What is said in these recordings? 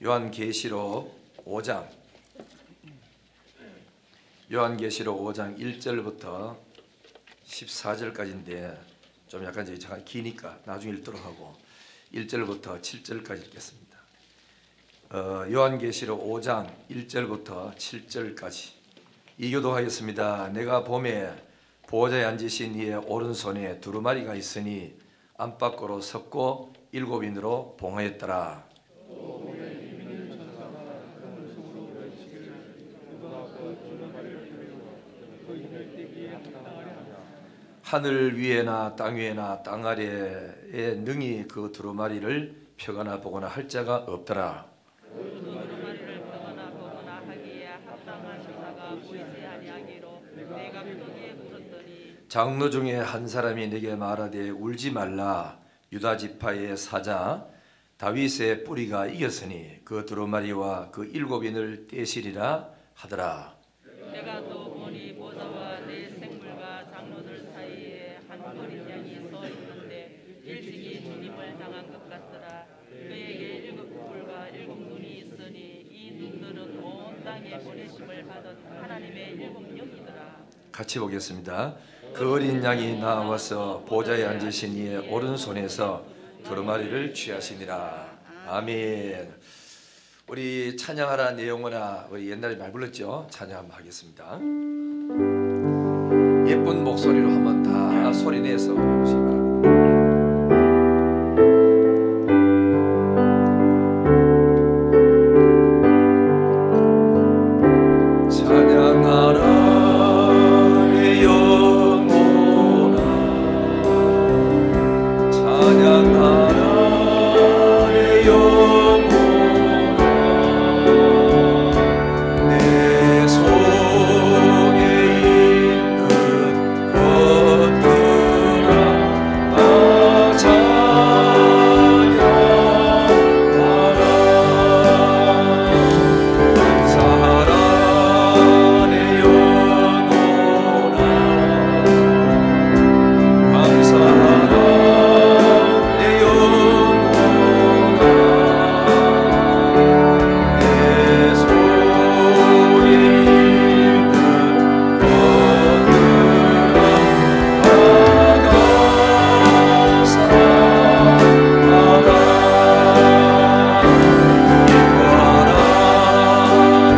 요한계시록 5장 1절부터 14절까지인데 좀 약간 잠깐 기니까 나중에 읽도록 하고 1절부터 7절까지 읽겠습니다. 요한계시록 5장 1절부터 7절까지 이교도하겠습니다. 내가 봄에 보호자에 앉으신 이의 오른손에 두루마리가 있으니 안팎으로 섰고 7인으로 봉하였더라. 하늘 위에나 땅 위에나 땅 아래에 능히 그 두루마리를 펴거나 보거나 할 자가 없더라. 두루마리를 펴거나 보거나 하기에 합당한 자가 보이지 아니하기로 내가 크게 울었더니 장로 중에 한 사람이 내게 말하되 울지 말라. 유다 지파의 사자 다윗의 뿌리가 이겼으니 그 두루마리와 그 7인을 떼시리라 하더라. 내가 또 보니 보좌와 내 생물과 장로들 사이에 한 어린 양이 서 있는데 일찍이 주님을 향한 것 같더라. 그에게 7뿔과 7눈이 있으니 이 눈들은 온 땅에 보내심을 받은 하나님의 7영이더라. 같이 보겠습니다. 그 어린 양이 나와서 보좌에 앉으신 이의 오른손에서 두루마리를 취하시니라. 아멘. 우리 찬양하라 내용이나 우리 옛날에 말 불렀죠. 찬양 한번 하겠습니다. 예쁜 목소리로 한번 다 소리내서 보시기 바랍니다. 찬양하라 내 영혼아, 찬양하라 내 영혼아, 내 속에 있는 것들아 다 찬양하라. 감사하라 내 영혼아, 감사하라 내 영혼아, 내 속에 있는 것들아 다 감사하라. 기뻐하라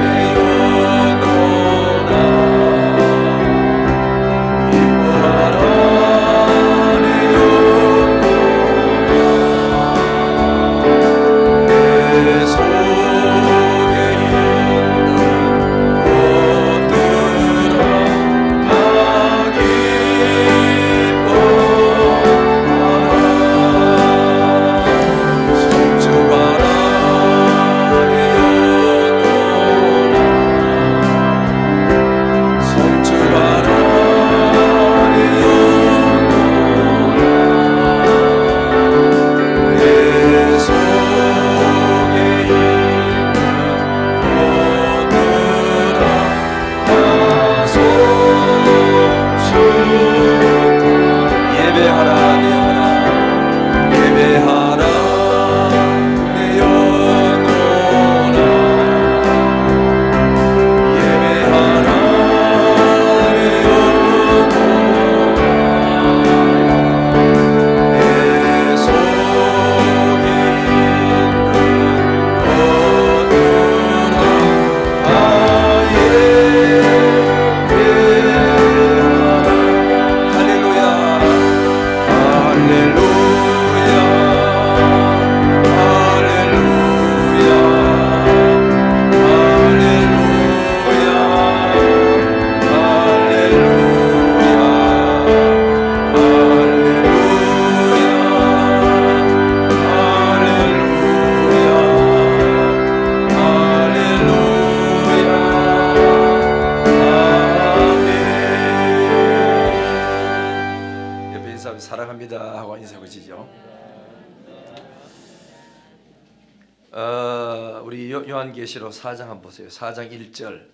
내 영혼아, 기뻐하라 내 영혼아, 내 속에 있는 것들아 다 기뻐하라. 송축하라 내 영혼아, 송축하라 내 영혼아, 내 속에 있는 것들아 다 송축하라. 예배하라 내 영혼아, 예배하라 내 영혼아, 예배하라 내 영혼아, 내 속에 있는 것들아 다 예배하라. 할렐루야, 할렐루야, 할렐루야, 옆에 인사하면 사랑합니다 하고 인사 보시죠. 우리 요한계시록 4장 한번 보세요. 4장 1절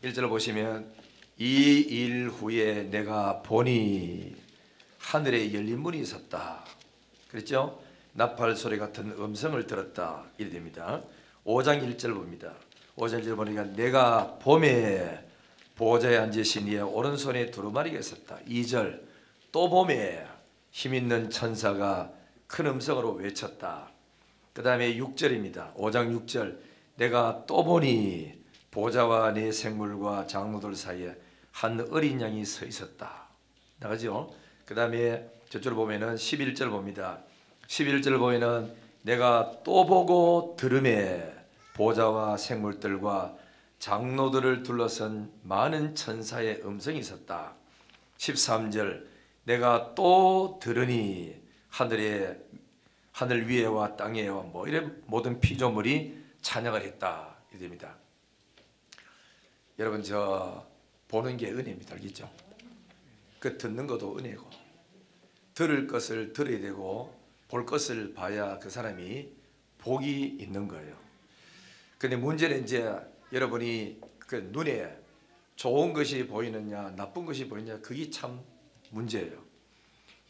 1절을 보시면 이 일 후에 내가 보니 하늘에 열린 문이 있었다. 그랬죠? 나팔 소리 같은 음성을 들었다. 이래 됩니다. 5장 1절 봅니다. 5장 1절 보니까 내가 봄에 보좌에 앉으신 이의 오른손에 두루마리가 있었다. 2절 또 봄에 힘있는 천사가 큰 음성으로 외쳤다. 그 다음에 6절입니다. 5장 6절 내가 또 보니 보좌와 네 생물과 장로들 사이에 한 어린 양이 서 있었다. 나가죠. 그 다음에 저쪽 보면은 11절 봅니다. 11절 보면은 내가 또 보고 들음에 보좌와 생물들과 장로들을 둘러선 많은 천사의 음성이 있었다. 13절 내가 또 들으니 하늘 위에와 땅에와 뭐 이런 모든 피조물이 찬양을 했다. 이됩니다. 여러분 저 보는 게 은혜입니다. 알겠죠? 그 듣는 것도 은혜고 들을 것을 들어야 되고 볼 것을 봐야 그 사람이 복이 있는 거예요. 근데 문제는 이제 여러분이 그 눈에 좋은 것이 보이느냐 나쁜 것이 보이느냐 그게 참 문제예요.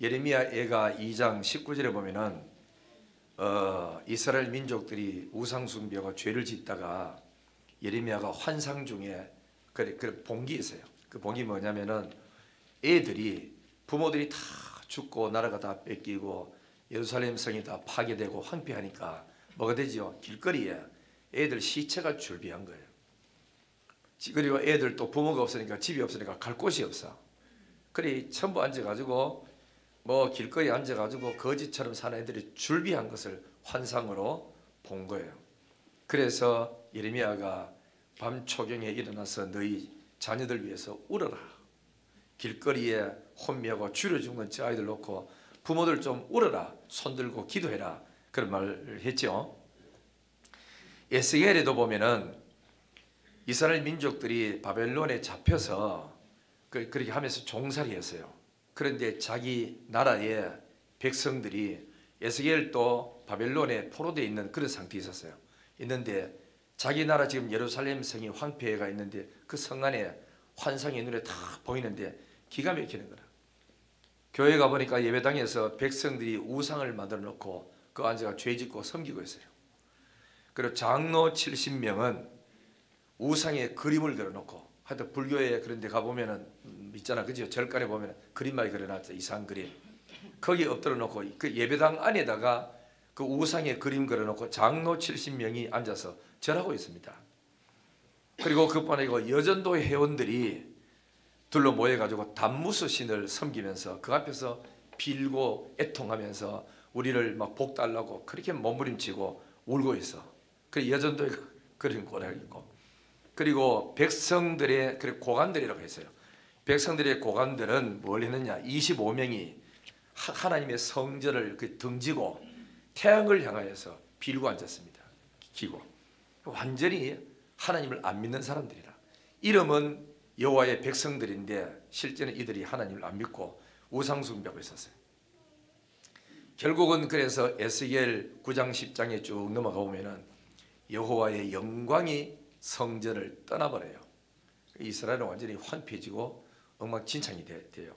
예레미야 애가 2장 19절에 보면은 이스라엘 민족들이 우상 숭배와 죄를 짓다가 예레미야가 환상 중에 그 본기 있어요. 그 본기 뭐냐면은 애들이 부모들이 다 죽고 나라가 다 뺏기고 예루살렘 성이 다 파괴되고 황폐하니까 뭐가 되죠? 길거리에 애들 시체가 줄비한 거예요. 그리고 애들 또 부모가 없으니까 집이 없으니까 갈 곳이 없어. 그래 전부 앉아가지고 뭐 길거리에 앉아가지고 거지처럼 사는 애들이 줄비한 것을 환상으로 본 거예요. 그래서 예레미야가 밤 초경에 일어나서 너희 자녀들 위해서 울어라. 길거리에 혼미하고 줄여 죽는 저 아이들 놓고 부모들 좀 울어라. 손들고 기도해라. 그런 말을 했죠. 에스겔에도 보면은 이스라엘 민족들이 바벨론에 잡혀서 그렇게 하면서 종살이 했어요. 그런데 자기 나라의 백성들이 에스겔도 바벨론에 포로되어 있는 그런 상태에 있었어요. 있는데 자기 나라 지금 예루살렘 성이 황폐해가 있는데 그 성 안에 환상이 눈에 다 보이는데 기가 막히는 거라. 교회 가보니까 예배당에서 백성들이 우상을 만들어 놓고 그 안에가 죄짓고 섬기고 있어요. 그리고 장로 70명은 우상에 그림을 그려놓고 하여튼 불교에 그런 데 가보면은 있잖아 그죠? 절간에 보면 그림 많이 그려놨죠. 이상 그림 거기 엎드려 놓고 그 예배당 안에다가 그 우상에 그림 그려놓고 장로 70명이 앉아서 절하고 있습니다. 그리고 그뿐 아니고 여전도 회원들이 둘러 모여가지고 단무스 신을 섬기면서 그 앞에서 빌고 애통하면서 우리를 막 복 달라고 그렇게 몸부림치고 울고 있어. 그 여전도에 그런 꼴이 있고 그리고 백성들의 고관들이라고 했어요. 백성들의 고관들은 뭘 했느냐? 25명이 하나님의 성전을 등지고 태양을 향하여서 빌고 앉았습니다. 기고 완전히 하나님을 안 믿는 사람들이라. 이름은 여호와의 백성들인데 실제는 이들이 하나님을 안 믿고 우상 숭배하고 있었어요. 결국은 그래서 에스겔 9장 10장에 쭉 넘어가 보면은 여호와의 영광이 성전을 떠나버려요. 이스라엘은 완전히 환폐해지고 엉망진창이 돼요.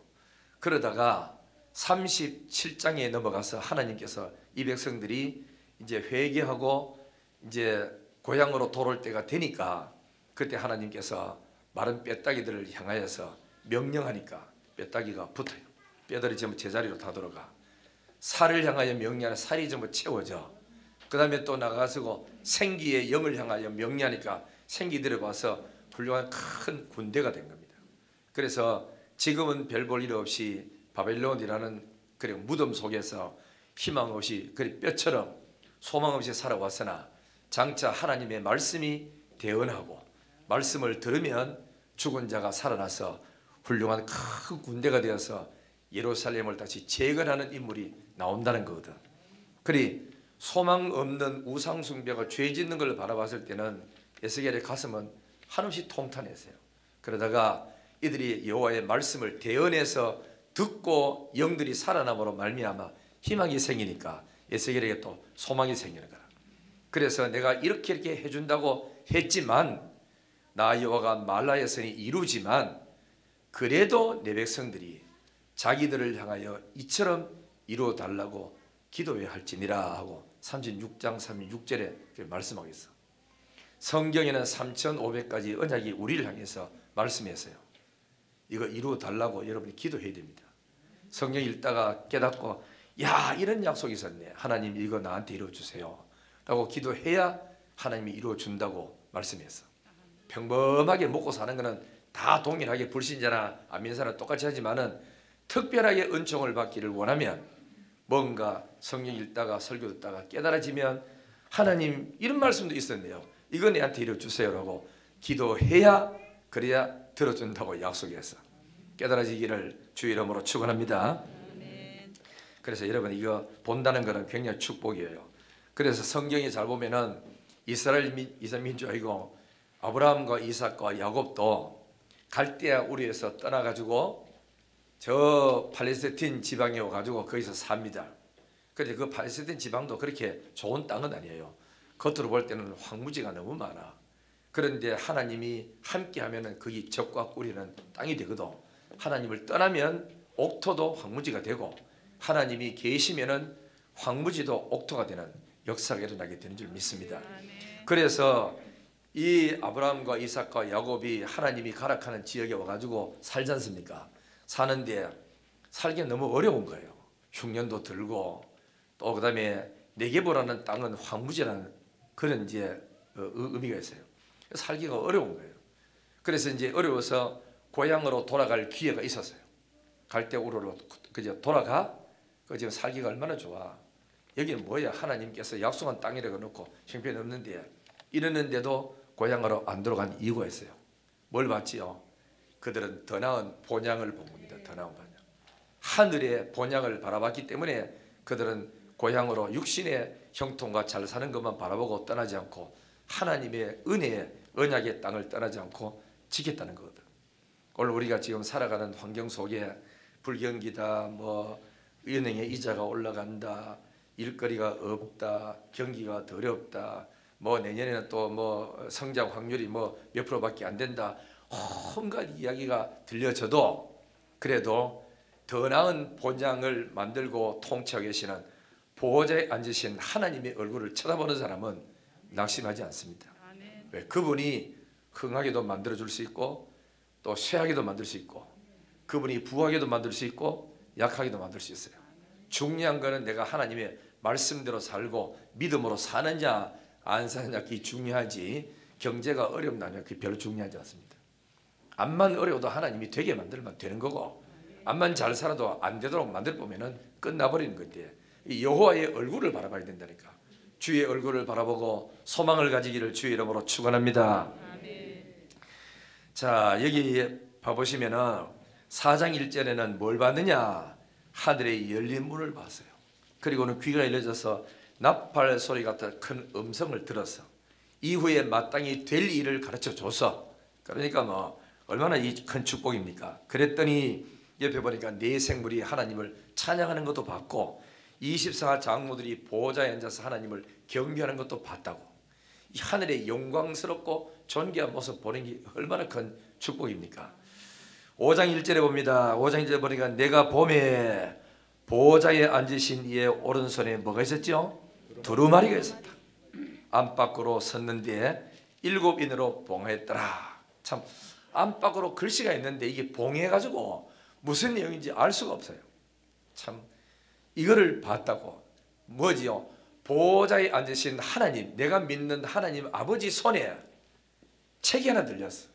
그러다가 37장에 넘어가서 하나님께서 이 백성들이 이제 회개하고 이제 고향으로 돌아올 때가 되니까 그때 하나님께서 마른 뼈다귀들을 향하여서 명령하니까 뼈다귀가 붙어요. 뼈들이 전부 제자리로 다 돌아가. 살을 향하여 명령하는 살이 전부 채워져. 그 다음에 또 나가서 생기의 영을 향하여 명령하니까 생기 들어가서 훌륭한 큰 군대가 된 겁니다. 그래서 지금은 별 볼 일 없이 바벨론이라는 그리고 무덤 속에서 희망 없이 그리 뼈처럼 소망 없이 살아왔으나 장차 하나님의 말씀이 대언하고 말씀을 들으면 죽은 자가 살아나서 훌륭한 큰 군대가 되어서 예루살렘을 다시 재건하는 인물이 나온다는 거거든. 그리 소망 없는 우상 숭배가 죄 짓는 걸 바라봤을 때는 에스겔의 가슴은 한없이 통탄했어요. 그러다가 이들이 여호와의 말씀을 대언해서 듣고 영들이 살아남으로 말미암아 희망이 생기니까 에스겔에게 또 소망이 생기는 거라. 그래서 내가 이렇게 해준다고 했지만 나 여호와가 말하였으니 이루지만 그래도 내 백성들이 자기들을 향하여 이처럼 이루어달라고 기도해야 할지니라 하고 36장 36절에 말씀하고 있어. 성경에는 3,500가지 언약이 우리를 향해서 말씀했어요. 이거 이루어 달라고 여러분이 기도해야 됩니다. 성경 읽다가 깨닫고 야, 이런 약속이 있었네. 하나님 이거 나한테 이루어 주세요 라고 기도해야 하나님이 이루어 준다고 말씀했어. 평범하게 먹고 사는 거는 다 동일하게 불신자나 안 믿는 사람 똑같이 하지만은 특별하게 은총을 받기를 원하면 뭔가 성경 읽다가 설교 듣다가 깨달아지면 하나님 이런 말씀도 있었네요. 이거 내한테 이루어 주세요라고 기도해야 그래야 들어준다고 약속했어. 깨달아지기를 주의 이름으로 축원합니다. 그래서 여러분 이거 본다는 것은 굉장히 축복이에요. 그래서 성경에 잘 보면은 이스라엘 민족 아니고 아브라함과 이삭과 야곱도 갈대아 우르에서 떠나가지고 저 팔레스틴 지방에 와가지고 거기서 삽니다. 그런데 그 팔레스틴 지방도 그렇게 좋은 땅은 아니에요. 겉으로 볼 때는 황무지가 너무 많아. 그런데 하나님이 함께하면은 거기 적과 꿀이는 땅이 되거든. 하나님을 떠나면 옥토도 황무지가 되고 하나님이 계시면은 황무지도 옥토가 되는 역사가 일어나게 되는 줄 믿습니다. 그래서 이 아브라함과 이삭과 야곱이 하나님이 가락하는 지역에 와가지고 살지 않습니까? 사는데 살기 너무 어려운 거예요. 흉년도 들고 또 그다음에 네게보라는 땅은 황무지라는 그런 이제 의미가 있어요. 살기가 어려운 거예요. 그래서 이제 어려워서 고향으로 돌아갈 기회가 있었어요. 갈대우르로 그저 돌아가. 그 지금 살기가 얼마나 좋아. 여기는 뭐야? 하나님께서 약속한 땅이라고 놓고 형편없는데 이러는데도 고향으로 안 돌아간 이유가 있어요. 뭘 봤지요? 그들은 더 나은 본향을 본 겁니다. 더 나은 본향. 하늘의 본향을 바라봤기 때문에 그들은 고향으로 육신의 형통과 잘 사는 것만 바라보고 떠나지 않고 하나님의 은혜의 언약의 땅을 떠나지 않고 지켰다는 거거든. 오늘 우리가 지금 살아가는 환경 속에 불경기다, 뭐 은행의 이자가 올라간다, 일거리가 없다, 경기가 더럽다, 뭐 내년에는 또 뭐 성장 확률이 뭐 몇 프로밖에 안 된다, 온갖 이야기가 들려져도 그래도 더 나은 본향을 만들고 통치하고 계시는 보호자에 앉으신 하나님의 얼굴을 쳐다보는 사람은 낙심하지 않습니다. 왜? 그분이 흥하게도 만들어줄 수 있고 또 쇠하게도 만들 수 있고 그분이 부하게도 만들 수 있고 약하게도 만들 수 있어요. 중요한 거는 내가 하나님의 말씀대로 살고 믿음으로 사느냐 안 사느냐 그게 중요하지 경제가 어렵나냐 그게 별로 중요하지 않습니다. 암만 어려워도 하나님이 되게 만들면 되는 거고 암만 잘 살아도 안 되도록 만들 보면은 끝나버리는 건데 이 여호와의 얼굴을 바라봐야 된다니까. 주의 얼굴을 바라보고 소망을 가지기를 주의 이름으로 축원합니다. 자, 여기 봐보시면은 4장 1절에는 뭘 봤느냐? 하늘의 열린 문을 봤어요. 그리고는 귀가 열려져서 나팔 소리 같은 큰 음성을 들었어. 이후에 마땅히 될 일을 가르쳐 줬어. 그러니까 뭐 얼마나 이 큰 축복입니까? 그랬더니 옆에 보니까 네 생물이 하나님을 찬양하는 것도 봤고 24 장로들이 보호자에 앉아서 하나님을 경배하는 것도 봤다고. 이 하늘의 영광스럽고 존귀한 모습 보는 게 얼마나 큰 축복입니까? 5장 1절에 봅니다. 5장 1절에 보니까 내가 봄에 보호자에 앉으신 이의 오른손에 뭐가 있었죠? 두루마리가 있었다. 안팎으로 섰는데 7인으로 봉했더라. 참 안팎으로 글씨가 있는데 이게 봉해가지고 무슨 내용인지 알 수가 없어요. 참 이거를 봤다고. 뭐지요? 보호자에 앉으신 하나님, 내가 믿는 하나님 아버지 손에 책이 하나 들렸어.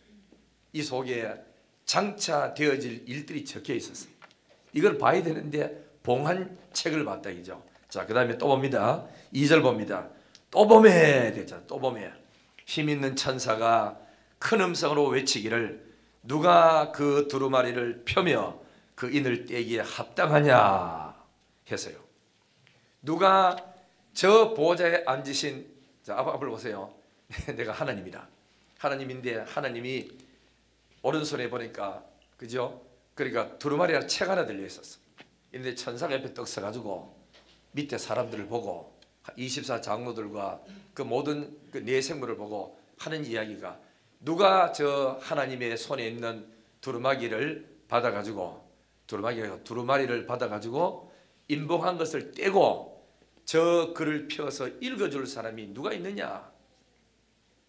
이 속에 장차 되어질 일들이 적혀 있었어요. 이걸 봐야 되는데 봉한 책을 봤다 이죠. 자, 그 다음에 또 봅니다. 2절 봅니다. 또 봄에 되죠. 또 봄에 힘 있는 천사가 큰 음성으로 외치기를 누가 그 두루마리를 펴며 그 인을 떼기에 합당하냐 했어요. 누가 저 보호자에 앉으신, 자, 앞을 보세요. 내가 하나님이다. 하나님인데 하나님이 오른손에 보니까 그죠? 그러니까 두루마리가 책 하나 들려 있었어. 근데 천사가 옆에 떡 서가지고 밑에 사람들을 보고 24 장로들과 그 모든 그 네 생물을 보고 하는 이야기가 누가 저 하나님의 손에 있는 두루마기를 받아가지고 두루마리를 받아가지고 인봉한 것을 떼고 저 글을 펴서 읽어줄 사람이 누가 있느냐?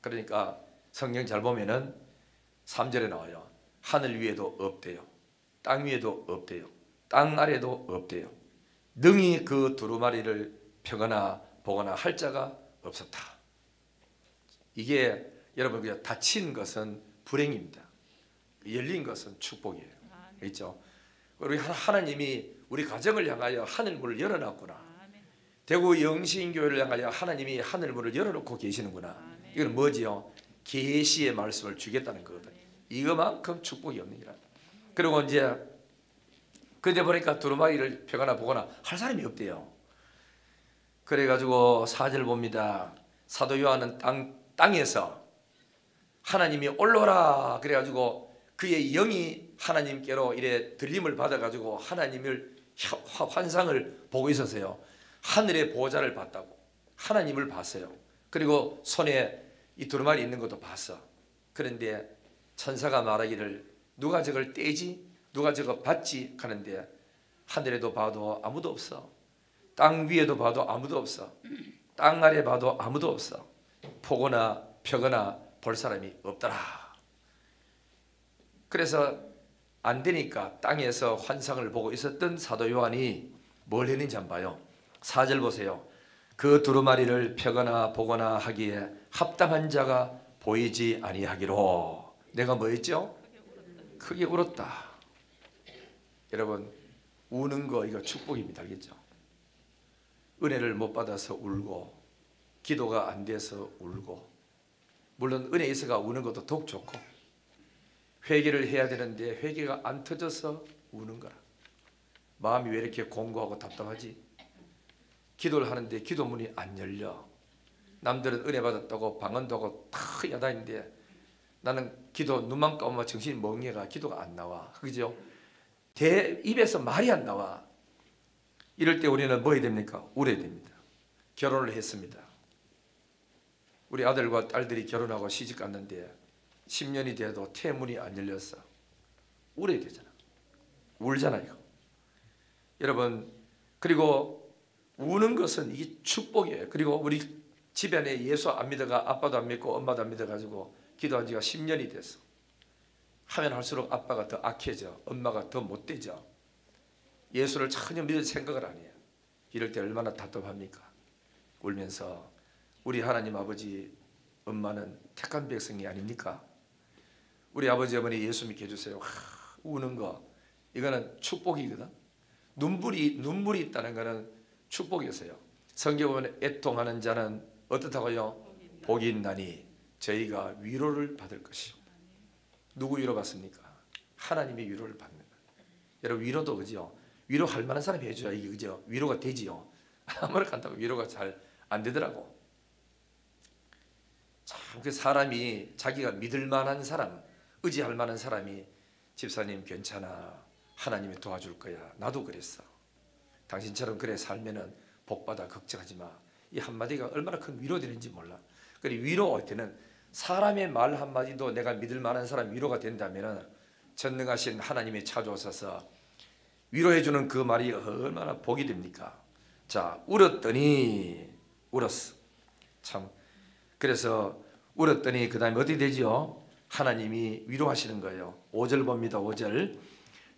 그러니까 성경 잘 보면은 3절에 나와요. 하늘 위에도 없대요. 땅 위에도 없대요. 땅 아래도 없대요. 능히 그 두루마리를 펴거나 보거나 할 자가 없었다. 이게 여러분 그냥 닫힌 것은 불행입니다. 열린 것은 축복이에요. 그렇죠? 우리 하나님이 우리 가정을 향하여 하늘문을 열어놨구나. 대구 영신교회를 향하여 하나님이 하늘문을 열어놓고 계시는구나. 이건 뭐지요? 계시의 말씀을 주겠다는 거거든. 이거만큼 축복이 없는 일. 그리고 이제 그런데 보니까 두루마리를 펴거나 보거나 할 사람이 없대요. 그래가지고 4절 봅니다. 사도 요한은 땅에서 하나님이 올라오라 그래가지고 그의 영이 하나님께로 이래 들림을 받아가지고 하나님을 환상을 보고 있었어요. 하늘의 보좌를 봤다고. 하나님을 봤어요. 그리고 손에 이 두루마리 있는 것도 봤어. 그런데 천사가 말하기를 누가 저걸 떼지? 누가 저거 받지? 하는데 하늘에도 봐도 아무도 없어. 땅 위에도 봐도 아무도 없어. 땅 아래 봐도 아무도 없어. 보거나 펴거나 볼 사람이 없더라. 그래서 안 되니까 땅에서 환상을 보고 있었던 사도 요한이 뭘 했는지 한번 봐요. 4절 보세요. 그 두루마리를 펴거나 보거나 하기에 합당한 자가 보이지 아니하기로. 내가 뭐 했죠? 크게 울었다. 여러분 우는 거 이거 축복입니다. 알겠죠? 은혜를 못 받아서 울고 기도가 안 돼서 울고, 물론 은혜 있어가 우는 것도 더욱 좋고, 회개를 해야 되는데 회개가 안 터져서 우는 거라. 마음이 왜 이렇게 공고하고 답답하지? 기도를 하는데 기도문이 안 열려. 남들은 은혜 받았다고 방언도 하고 다 야단인데 나는 기도 눈만 감으면 정신이 멍해가 기도가 안 나와. 그죠? 입에서 말이 안 나와. 이럴 때 우리는 뭐 해야 됩니까? 울어야 됩니다. 결혼을 했습니다. 우리 아들과 딸들이 결혼하고 시집 갔는데 10년이 돼도 태문이 안 열렸어. 울어야 되잖아. 울잖아요. 여러분, 그리고 우는 것은 이게 축복이에요. 그리고 우리 집안에 예수 안 믿어가 아빠도 안 믿고 엄마도 안 믿어가지고 기도한 지가 10년이 됐어. 하면 할수록 아빠가 더 악해져, 엄마가 더 못되죠. 예수를 전혀 믿을 생각을 안 해요. 이럴 때 얼마나 답답합니까? 울면서 우리 하나님 아버지 엄마는 택한 백성이 아닙니까? 우리 아버지 어머니 예수 믿게 해주세요. 우는 거 이거는 축복이거든. 눈물이 있다는 거는 축복이었어요. 성경 보면 애통하는 자는 어떻다고요? 복이 있나니 저희가 위로를 받을 것이요. 누구 위로 받습니까? 하나님의 위로를 받는 거예요. 여러분 위로도 그죠? 위로할 만한 사람이 해줘야 이게 그죠? 위로가 되지요. 아무렇게 한다고 위로가 잘 안 되더라고. 참 그 사람이 자기가 믿을 만한 사람, 의지할 만한 사람이 집사님 괜찮아, 하나님이 도와줄 거야. 나도 그랬어. 당신처럼 그래 살면은 복받아 걱정하지 마. 이 한마디가 얼마나 큰 위로되는지 몰라. 그리고 위로할 때는 사람의 말 한마디도 내가 믿을 만한 사람 위로가 된다면 전능하신 하나님이 찾아오셔서 위로해주는 그 말이 얼마나 복이 됩니까? 자, 울었어. 참. 그래서 울었더니 그 다음에 어떻게 되지요? 하나님이 위로하시는 거예요. 5절 봅니다. 5절.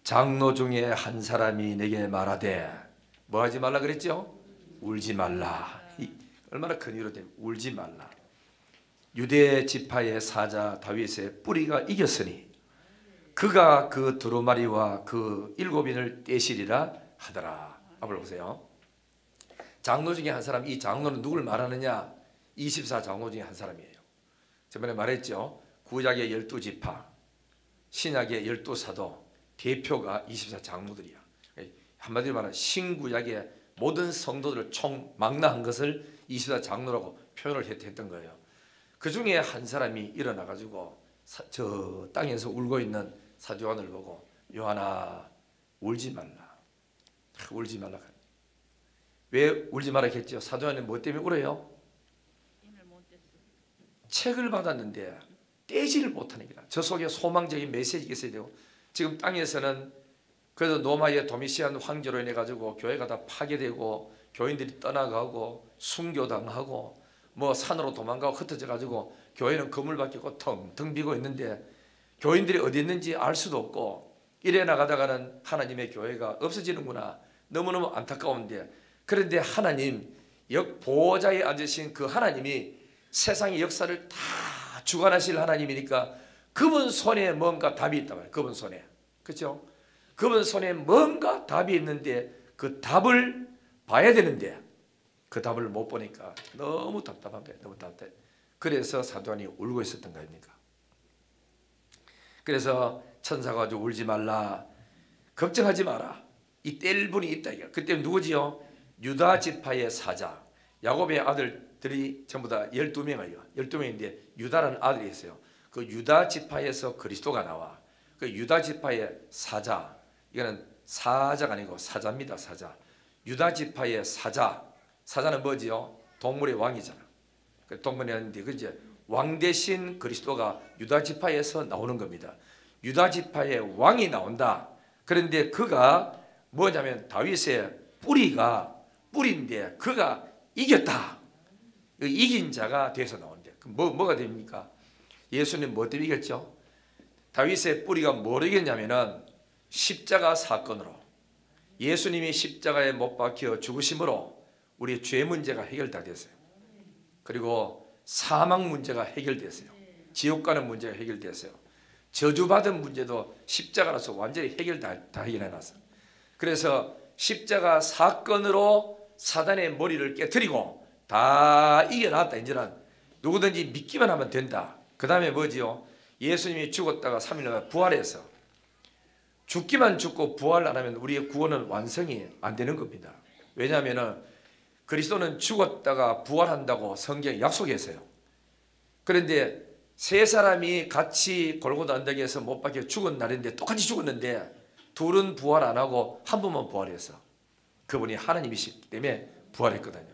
장로 중에 한 사람이 내게 말하되, 뭐 하지 말라 그랬죠? 울지 말라. 얼마나 큰 위로 됩니까? 울지 말라. 유대 지파의 사자 다윗의 뿌리가 이겼으니 그가 그 두루마리와 그 7인을 떼시리라 하더라. 한번 보세요. 장로 중에 한 사람, 이 장로는 누굴 말하느냐? 24장로 중에 한 사람이에요. 저번에 말했죠. 구약의 12지파, 신약의 12사도 대표가 24장로들이야. 한마디로 말하면 신구약의 모든 성도들을 총망라한 것을 24장로라고 표현을 했던 거예요. 그 중에 한 사람이 일어나 가지고 저 땅에서 울고 있는 사도 요한을 보고, 요한아 울지 말라. 울지 말라. 왜 울지 말라 했죠? 사도 요한은 뭐 때문에 울어요? 책을 받았는데 떼지를 못하는 거다. 저 속에 소망적인 메시지가 있어야 되고, 지금 땅에서는 그래도 로마의 도미시안 황제로 인해 가지고 교회가 다 파괴되고 교인들이 떠나가고 순교당하고 뭐 산으로 도망가고 흩어져 가지고 교회는 건물밖에 없고 텅텅 비고 있는데 교인들이 어디 있는지 알 수도 없고 이래 나가다가는 하나님의 교회가 없어지는구나. 너무너무 안타까운데, 그런데 하나님 보호자에 앉으신 그 하나님이 세상의 역사를 다 주관하실 하나님이니까 그분 손에 뭔가 답이 있단 말이에요. 그분 손에. 그렇죠? 그분 손에 뭔가 답이 있는데 그 답을 봐야 되는데 그 답을 못 보니까 너무 답답한 거예요. 너무 답답해. 그래서 사도 요한이 울고 있었던 거 아닙니까? 그래서 천사가 아주 울지 말라, 걱정하지 마라, 이 뗄 분이 있다. 그때 누구지요? 유다 지파의 사자, 야곱의 아들들이 전부 다 12명이에요. 12명인데 유다라는 아들이 있어요. 그 유다 지파에서 그리스도가 나와. 그 유다 지파의 사자, 이거는 사자가 아니고 사자입니다. 사자. 유다 지파의 사자. 사자는 뭐지요? 동물의 왕이잖아. 그 동물이 아닌데 그 이제 왕 대신 그리스도가 유다 지파에서 나오는 겁니다. 유다 지파의 왕이 나온다. 그런데 그가 뭐냐면 다윗의 뿌리인데 그가 이겼다. 그 이긴 자가 돼서 나오는데 뭐가 됩니까? 예수님 뭐 때문에 이겼죠? 다윗의 뿌리가 뭘 이겼냐면은 십자가 사건으로, 예수님이 십자가에 못 박혀 죽으심으로 우리의 죄 문제가 해결다 됐어요. 그리고 사망 문제가 해결됐어요. 지옥 가는 문제가 해결됐어요. 저주받은 문제도 십자가로서 완전히 다 해결해놨어요. 그래서 십자가 사건으로 사단의 머리를 깨트리고 다 이겨놨다. 이제는 누구든지 믿기만 하면 된다. 그 다음에 뭐지요? 예수님이 죽었다가 3일 만에 부활해서, 죽기만 죽고 부활 안 하면 우리의 구원은 완성이 안 되는 겁니다. 왜냐하면 그리스도는 죽었다가 부활한다고 성경에 약속했어요. 그런데 세 사람이 같이 골고다 언덕에서 못 박혀 죽은 날인데 똑같이 죽었는데 둘은 부활 안 하고 한 분만 부활했어. 그분이 하나님이시기 때문에 부활했거든요.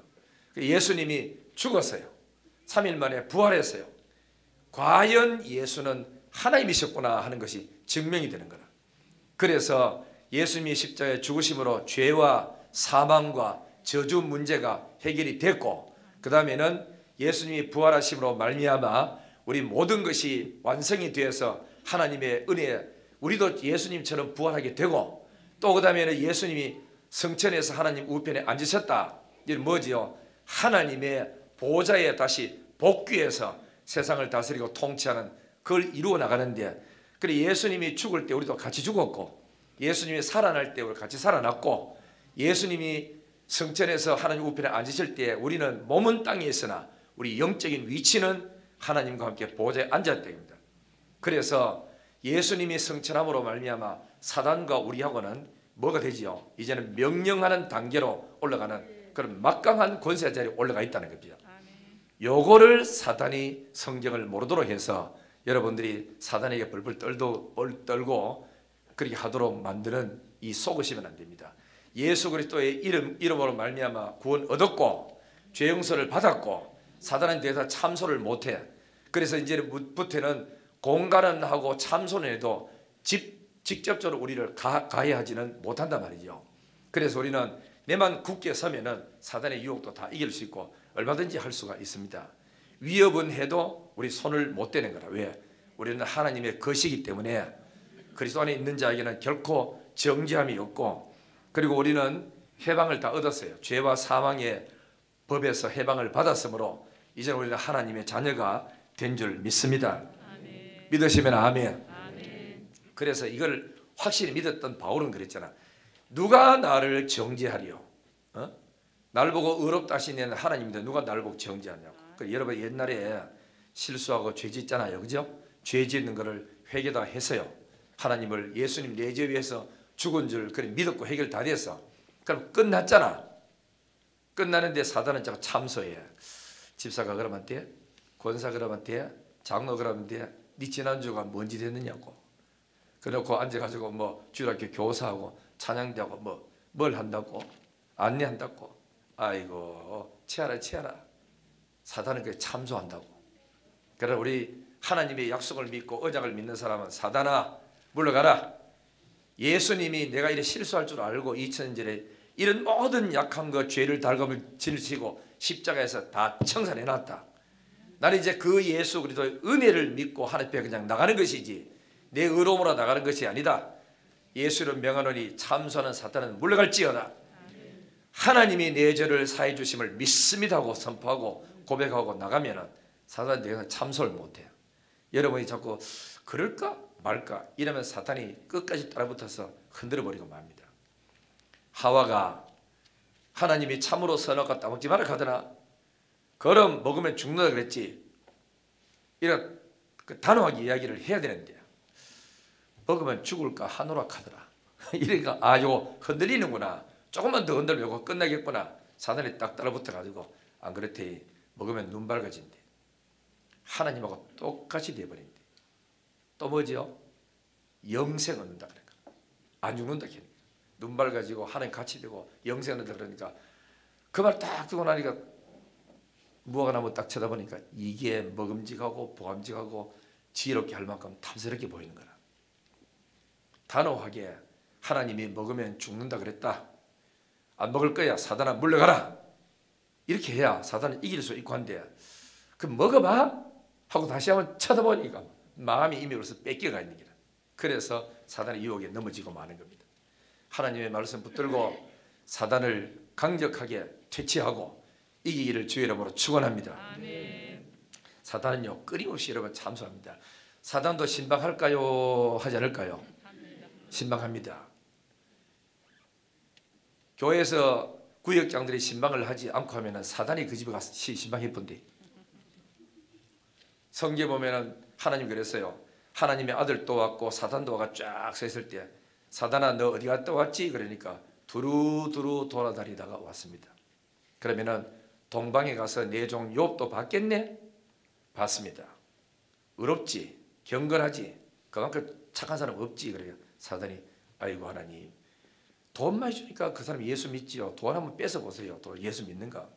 예수님이 죽었어요. 3일 만에 부활했어요. 과연 예수는 하나님이셨구나 하는 것이 증명이 되는 거라. 그래서 예수님이 십자가에 죽으심으로 죄와 사망과 저주 문제가 해결이 됐고, 그 다음에는 예수님이 부활하심으로 말미암아 우리 모든 것이 완성이 되어서 하나님의 은혜에 우리도 예수님처럼 부활하게 되고, 또 그 다음에는 예수님이 성천에서 하나님 우편에 앉으셨다. 이건 뭐지요? 하나님의 보좌에 다시 복귀해서 세상을 다스리고 통치하는 그걸 이루어 나가는데, 그래 예수님이 죽을 때 우리도 같이 죽었고, 예수님이 살아날 때 우리 같이 살아났고, 예수님이 성천에서 하나님 우편에 앉으실 때 우리는 몸은 땅에 있으나 우리 영적인 위치는 하나님과 함께 보좌에 앉았다입니다. 그래서 예수님이 성천함으로 말미암아 사단과 우리하고는 뭐가 되지요? 이제는 명령하는 단계로 올라가는 그런 막강한 권세 자리에 올라가 있다는 겁니다. 요거를 사단이 성경을 모르도록 해서 여러분들이 사단에게 벌벌 떨고 그렇게 하도록 만드는 이 속으시면 안 됩니다. 예수 그리스도의 이름으로 말미암아 구원 얻었고 죄 용서를 받았고 사단은 대해서 참소를 못해. 그래서 이제부터는 공갈은 하고 참소는 해도 직접적으로 우리를 가해하지는 못한단 말이죠. 그래서 우리는 내만 굳게 서면은 사단의 유혹도 다 이길 수 있고 얼마든지 할 수가 있습니다. 위협은 해도 우리 손을 못 대는 거라. 왜? 우리는 하나님의 것이기 때문에 그리스도 안에 있는 자에게는 결코 정죄함이 없고, 그리고 우리는 해방을 다 얻었어요. 죄와 사망의 법에서 해방을 받았으므로 이제 우리는 하나님의 자녀가 된 줄 믿습니다. 아멘. 믿으시면 아멘. 아멘. 그래서 이걸 확실히 믿었던 바울은 그랬잖아. 누가 나를 정죄하리요? 나를 보고 의롭다 하시는 하나님인데 누가 나를 보고 정죄하냐고. 여러분 옛날에 실수하고 죄 짓잖아요. 그죠? 죄 짓는 거를 회개 다 했어요. 하나님을 예수님 내 죄 위해서 죽은 줄 그래 믿었고 해결 다 됐어. 그럼 끝났잖아. 끝나는데 사단은 자꾸 참소해. 집사가 그러면 돼? 권사 그러면 돼? 장로 그러면 돼? 네 지난주가 뭔지 됐느냐고. 그래놓고 앉아가지고 뭐 주일학교 교사하고 찬양대하고 뭘 한다고? 안내한다고? 아이고 치아라. 사단은 그게 참소한다고. 그러나 우리 하나님의 약속을 믿고 언약을 믿는 사람은 사단아 물러가라. 예수님이 내가 이래 실수할 줄 알고 2000년전에 이런 모든 약한 것 죄를 달감을 지르시고 십자가에서 다 청산해놨다. 나는 이제 그 예수 그리스도의 은혜를 믿고 하나님 앞에 그냥 나가는 것이지 내 의로움으로 나가는 것이 아니다. 예수를 명하노니 참소하는 사탄은 물러갈지어다. 하나님이 내 죄를 사해 주심을 믿습니다 하고 선포하고 고백하고 나가면은 사탄이 내가 참소를 못해요. 여러분이 자꾸 그럴까 말까 이러면 사탄이 끝까지 따라붙어서 흔들어버리고 맙니다. 하와가 하나님이 참으로 선악과 따먹지 마라 하더나 그럼 먹으면 죽는다 그랬지. 이런 그 단호하게 이야기를 해야 되는데 먹으면 죽을까 하노라 하더라. 이러니까 아 요거 흔들리는구나. 조금만 더 흔들면 끝나겠구나. 사단이 딱 따라붙어가지고 안 그렇대 먹으면 눈 밝아진대. 하나님하고 똑같이 돼버린대. 또 뭐지요? 영생 얻는다 그러니까 안 죽는다 그러니까 눈 밝아지고 하나님 같이 되고 영생 얻는다 그러니까 그 말 딱 듣고 나니까 무화과 나무 딱 쳐다보니까 이게 먹음직하고 보감직하고 지혜롭게 할 만큼 탐스럽게 보이는 거라. 단호하게 하나님이 먹으면 죽는다 그랬다. 안 먹을 거야. 사단아 물러가라. 이렇게 해야 사단은 이길 수 있고 한데 그럼 먹어봐 하고 다시 한번 쳐다보니까 마음이 이미 벌써 뺏겨가 있는 거라. 그래서 사단의 유혹에 넘어지고 마는 겁니다. 하나님의 말씀 붙들고 사단을 강력하게 퇴치하고 이기기를 주의 이름으로 축원합니다. 아멘. 사단은요 끊임없이 여러분 참소합니다. 사단도 신방할까요? 하지 않을까요? 신방합니다. 교회에서 구역장들이 신방을 하지 않고 하면은 사단이 그 집에 가서 신방해 본대. 성경에 보면은 하나님 그랬어요. 하나님의 아들도 왔고 사단도 와가 쫙 서 있을 때 사단아 너 어디 갔다 왔지? 그러니까 두루두루 돌아다니다가 왔습니다. 그러면은 동방에 가서 내 종 욥도 봤겠네? 봤습니다. 의롭지, 경건하지, 그만큼 착한 사람 없지. 그래요. 사단이 아이고 하나님 돈 많이 주니까 그 사람 예수 믿지요. 돈 한번 뺏어 보세요. 또 예수 믿는가?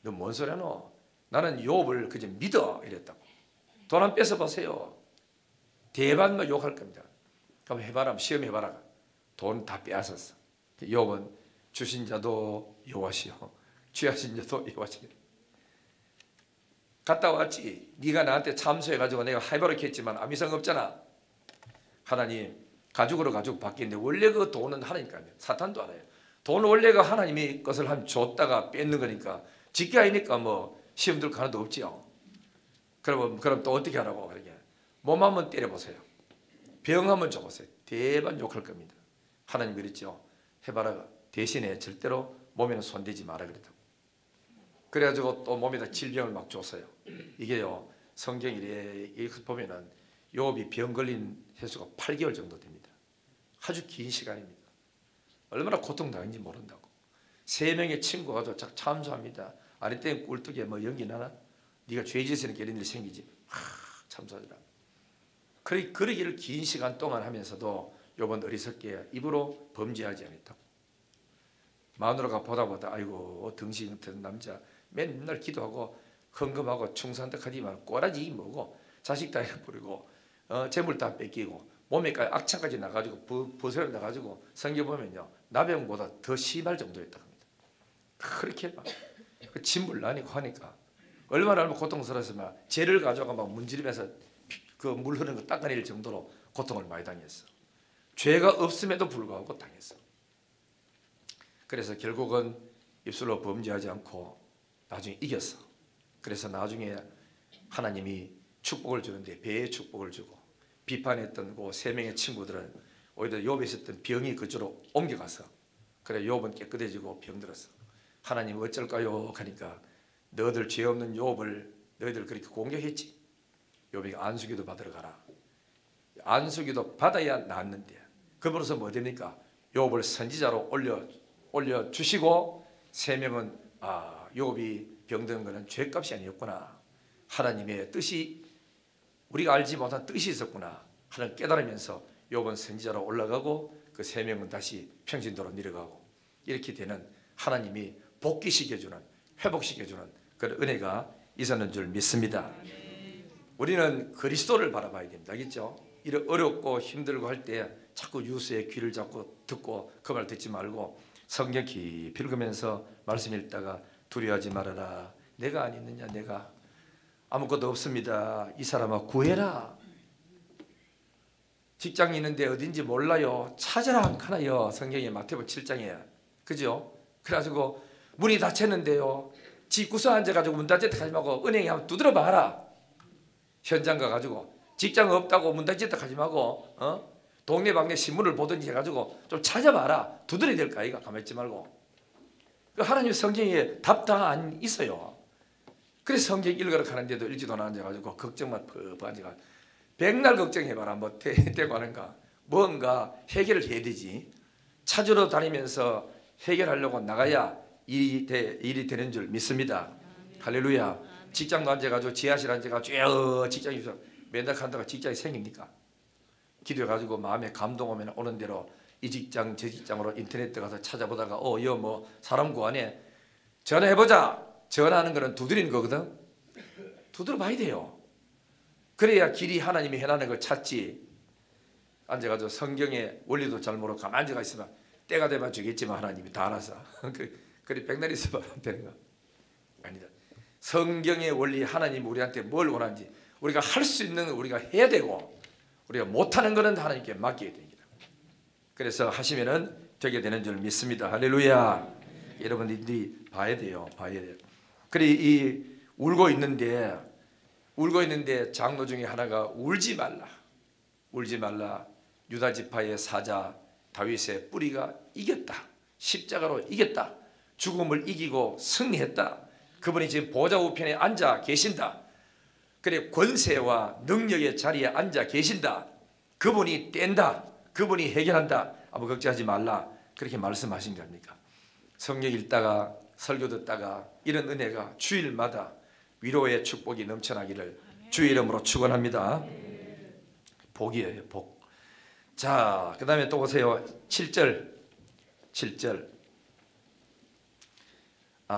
너 뭔 소리 하노? 나는 욥을 그저 믿어 이랬다고. 돈 한번 뺏어 보세요. 대반만 욕할 겁니다. 그럼 해봐라, 시험해봐라. 돈 다 빼앗았어. 욥은 주신 자도 여호와시요 취하신 자도 여호와시요. 갔다 왔지. 네가 나한테 참소해가지고 내가 해바라기 했지만 아무 이상 없잖아. 하나님 가죽으로 가죽 바뀌는데 원래 그 돈은 하나니까요. 사탄도 알아요. 돈은 원래가 하나님이 것을 한 줬다가 뺏는 거니까 지게 아니니까 뭐 시험 들 가능도 없지요. 그럼 또 어떻게 하라고 그러게. 몸 한번 때려보세요. 병 한번 줘보세요. 대반 욕할 겁니다. 하나님 그랬죠. 해봐라. 대신에 절대로 몸에는 손대지 마라 그랬다고. 그래가지고 또 몸에다 질병을 막 줬어요. 이게요 성경에 보면은 욥이 병 걸린 횟수가 8개월 정도 됩니다. 아주 긴 시간입니다. 얼마나 고통당했는지 모른다고. 3명의 친구가 가지고 참소합니다. 아니 때 꿀뚝에 뭐 연기 나나? 네가 죄 지으니까 이런 일이 생기지. 참소하더라. 그러기를 긴 시간 동안 하면서도 욥은 어리석게 입으로 범죄하지 않았다고. 마누라가 보다 아이고 덩신 같은 남자 맨날 기도하고 헌금하고 충성한다 하지만 꼬라지 뭐고 자식 다 잃어버리고 재물 다 뺏기고 몸에까지 악창까지 나가지고 부스럼 나가지고 성경 보면요 나병보다 더 심할 정도였다 합니다. 그렇게 막 진물 나니고 하니까 얼마나 고통스러웠으면 죄를 가져가 막 문지르면서 그 물 흐르는 거 닦아낼 정도로 고통을 많이 당했어. 죄가 없음에도 불구하고 당했어. 그래서 결국은 입술로 범죄하지 않고 나중에 이겼어. 그래서 나중에 하나님이 축복을 주는데 배의 축복을 주고 비판했던 그 3명의 친구들은 오히려 욥에 있었던 병이 그쪽으로 옮겨가서 그래 욥은 깨끗해지고 병들었어. 하나님 어쩔까요? 하니까 너희들 죄 없는 욥을 너희들 그렇게 공격했지. 욥이 안수기도 받으러 가라. 안수기도 받아야 낫는데 그러면서 뭐 됩니까? 욥을 선지자로 올려주시고 3명은 욥이 병든 것은 죄값이 아니었구나. 하나님의 뜻이 우리가 알지 못한 뜻이 있었구나 하는 깨달으면서 욥은 선지자로 올라가고 그 3명은 다시 평신도로 내려가고 이렇게 되는 하나님이 복귀시켜주는 회복시켜주는 그런 은혜가 있었는 줄 믿습니다. 우리는 그리스도를 바라봐야 됩니다. 알겠죠? 이런 어렵고 힘들고 할 때 자꾸 유수의 귀를 잡고 듣고 그 말 듣지 말고 성경 깊이 읽으면서 말씀 읽다가 두려워하지 말아라. 내가 아니느냐. 내가 아무것도 없습니다. 이 사람아 구해라. 직장 있는데 어딘지 몰라요. 찾아라 하나요. 성경에 마태복음 7장에. 그죠? 그래가지고 문이 닫혔는데요. 집 구석 앉아가지고 문 닫을 때 가지 말고 은행에 한번 두드려 봐라. 현장 가가지고 직장 없다고 문 닫을 때 가지 말고 동네방네 신문을 보든지 해가지고 좀 찾아봐라. 두드려야 될까 이가 가만히 있지 말고. 하나님 성경에 답 다 안 있어요. 그래서 성경 읽으러 가는데도 일찍도 안 앉아가지고 걱정만 푹 앉아가. 백날 걱정해봐라. 뭐 되고 하는가. 뭔가 해결을 해야 되지. 찾으러 다니면서 해결하려고 나가야 일이 되는 줄 믿습니다. 할렐루야. 직장도 앉아가지고 지하실 앉아가지고 직장에서 맨날 간다가 직장이 생깁니까? 기도해가지고 마음에 감동 오면 오는 대로 이 직장 저 직장으로 인터넷 가서 찾아보다가 여 뭐 사람 구하네. 전화해보자. 전화하는 거는 두드리는 거거든. 두드려 봐야 돼요. 그래야 길이 하나님이 해나는 걸 찾지. 앉아가지고 성경의 원리도 잘 모르고 가만히 앉아가 있으면 때가 되면 주겠지만 하나님이 다 알아서 그래 백날 있어봐 안 되는 거 아니다. 성경의 원리 하나님 우리한테 뭘 원하는지 우리가 할 수 있는 우리가 해야 되고 우리가 못하는 거는 하나님께 맡겨야 됩니다. 그래서 하시면은 되게 되는 줄 믿습니다. 할렐루야. 여러분들이 봐야 돼요. 봐야 돼요. 그래 이 울고 있는데 장로 중에 하나가 울지 말라. 울지 말라. 유다 지파의 사자 다윗의 뿌리가 이겼다. 십자가로 이겼다. 죽음을 이기고 승리했다. 그분이 지금 보좌 우편에 앉아 계신다. 그래 권세와 능력의 자리에 앉아 계신다. 그분이 뗀다. 그분이 해결한다. 아무 걱정하지 말라. 그렇게 말씀하신 겁니까? 성경 읽다가 설교 듣다가 이런 은혜가 주일마다 위로의 축복이 넘쳐나기를 주의 이름으로 축원합니다. 복이에요. 복. 자, 그 다음에 또 보세요. 7절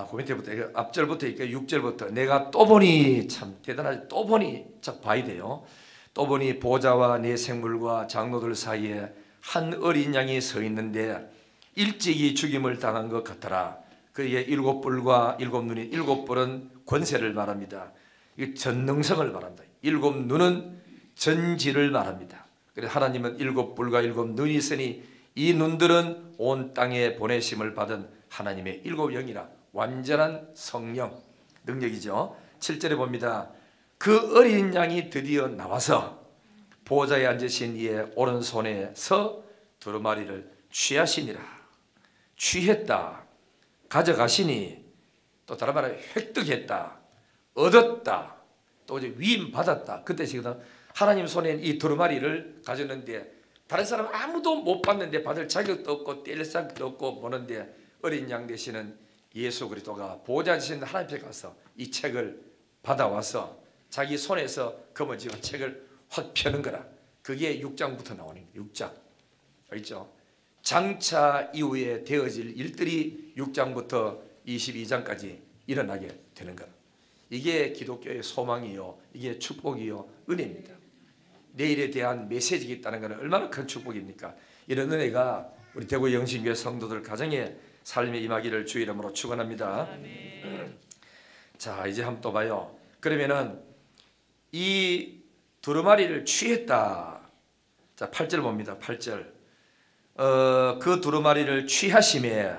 그 밑에부터 앞절부터 6절부터 내가 또 보니 참 대단하지. 또 보니 참 봐야 돼요. 또 보니 보좌와 내 생물과 장로들 사이에 한 어린 양이 서 있는데 일찍이 죽임을 당한 것 같더라. 그의 7뿔과 7눈이 7뿔은 권세를 말합니다. 이 전능성을 말합니다. 7눈은 전지를 말합니다. 그래서 하나님은 7뿔과 7눈이 있으니 이 눈들은 온 땅에 보내심을 받은 하나님의 7영이라 완전한 성령 능력이죠. 7절에 봅니다. 그 어린 양이 드디어 나와서 보좌에 앉으신 이의 오른손에서 두루마리를 취하시니라. 취했다. 가져가시니 또 다른 말로 획득했다. 얻었다. 또 이제 위임 받았다. 그때 지금 하나님 손에 이 두루마리를 가졌는데 다른 사람 아무도 못 받는데 받을 자격도 없고 뗄 자격도 없고 보는데 어린 양 되시는 예수 그리스도가 보좌 주신 하나님 앞에 가서 이 책을 받아와서 자기 손에서 검어지고 책을 확 펴는 거라. 그게 6장부터 나오는 거예요. 6장. 알죠? 장차 이후에 되어질 일들이 6장부터 22장까지 일어나게 되는 거라. 이게 기독교의 소망이요. 이게 축복이요. 은혜입니다. 내일에 대한 메시지가 있다는 것은 얼마나 큰 축복입니까? 이런 은혜가 우리 대구 영신교회 성도들 가정에 삶에 임하기를 주의 이름으로 축원합니다. 자, 이제 한번 또 봐요. 그러면은 이 두루마리를 취했다. 자, 8절 봅니다. 8절. 그 두루마리를 취하심에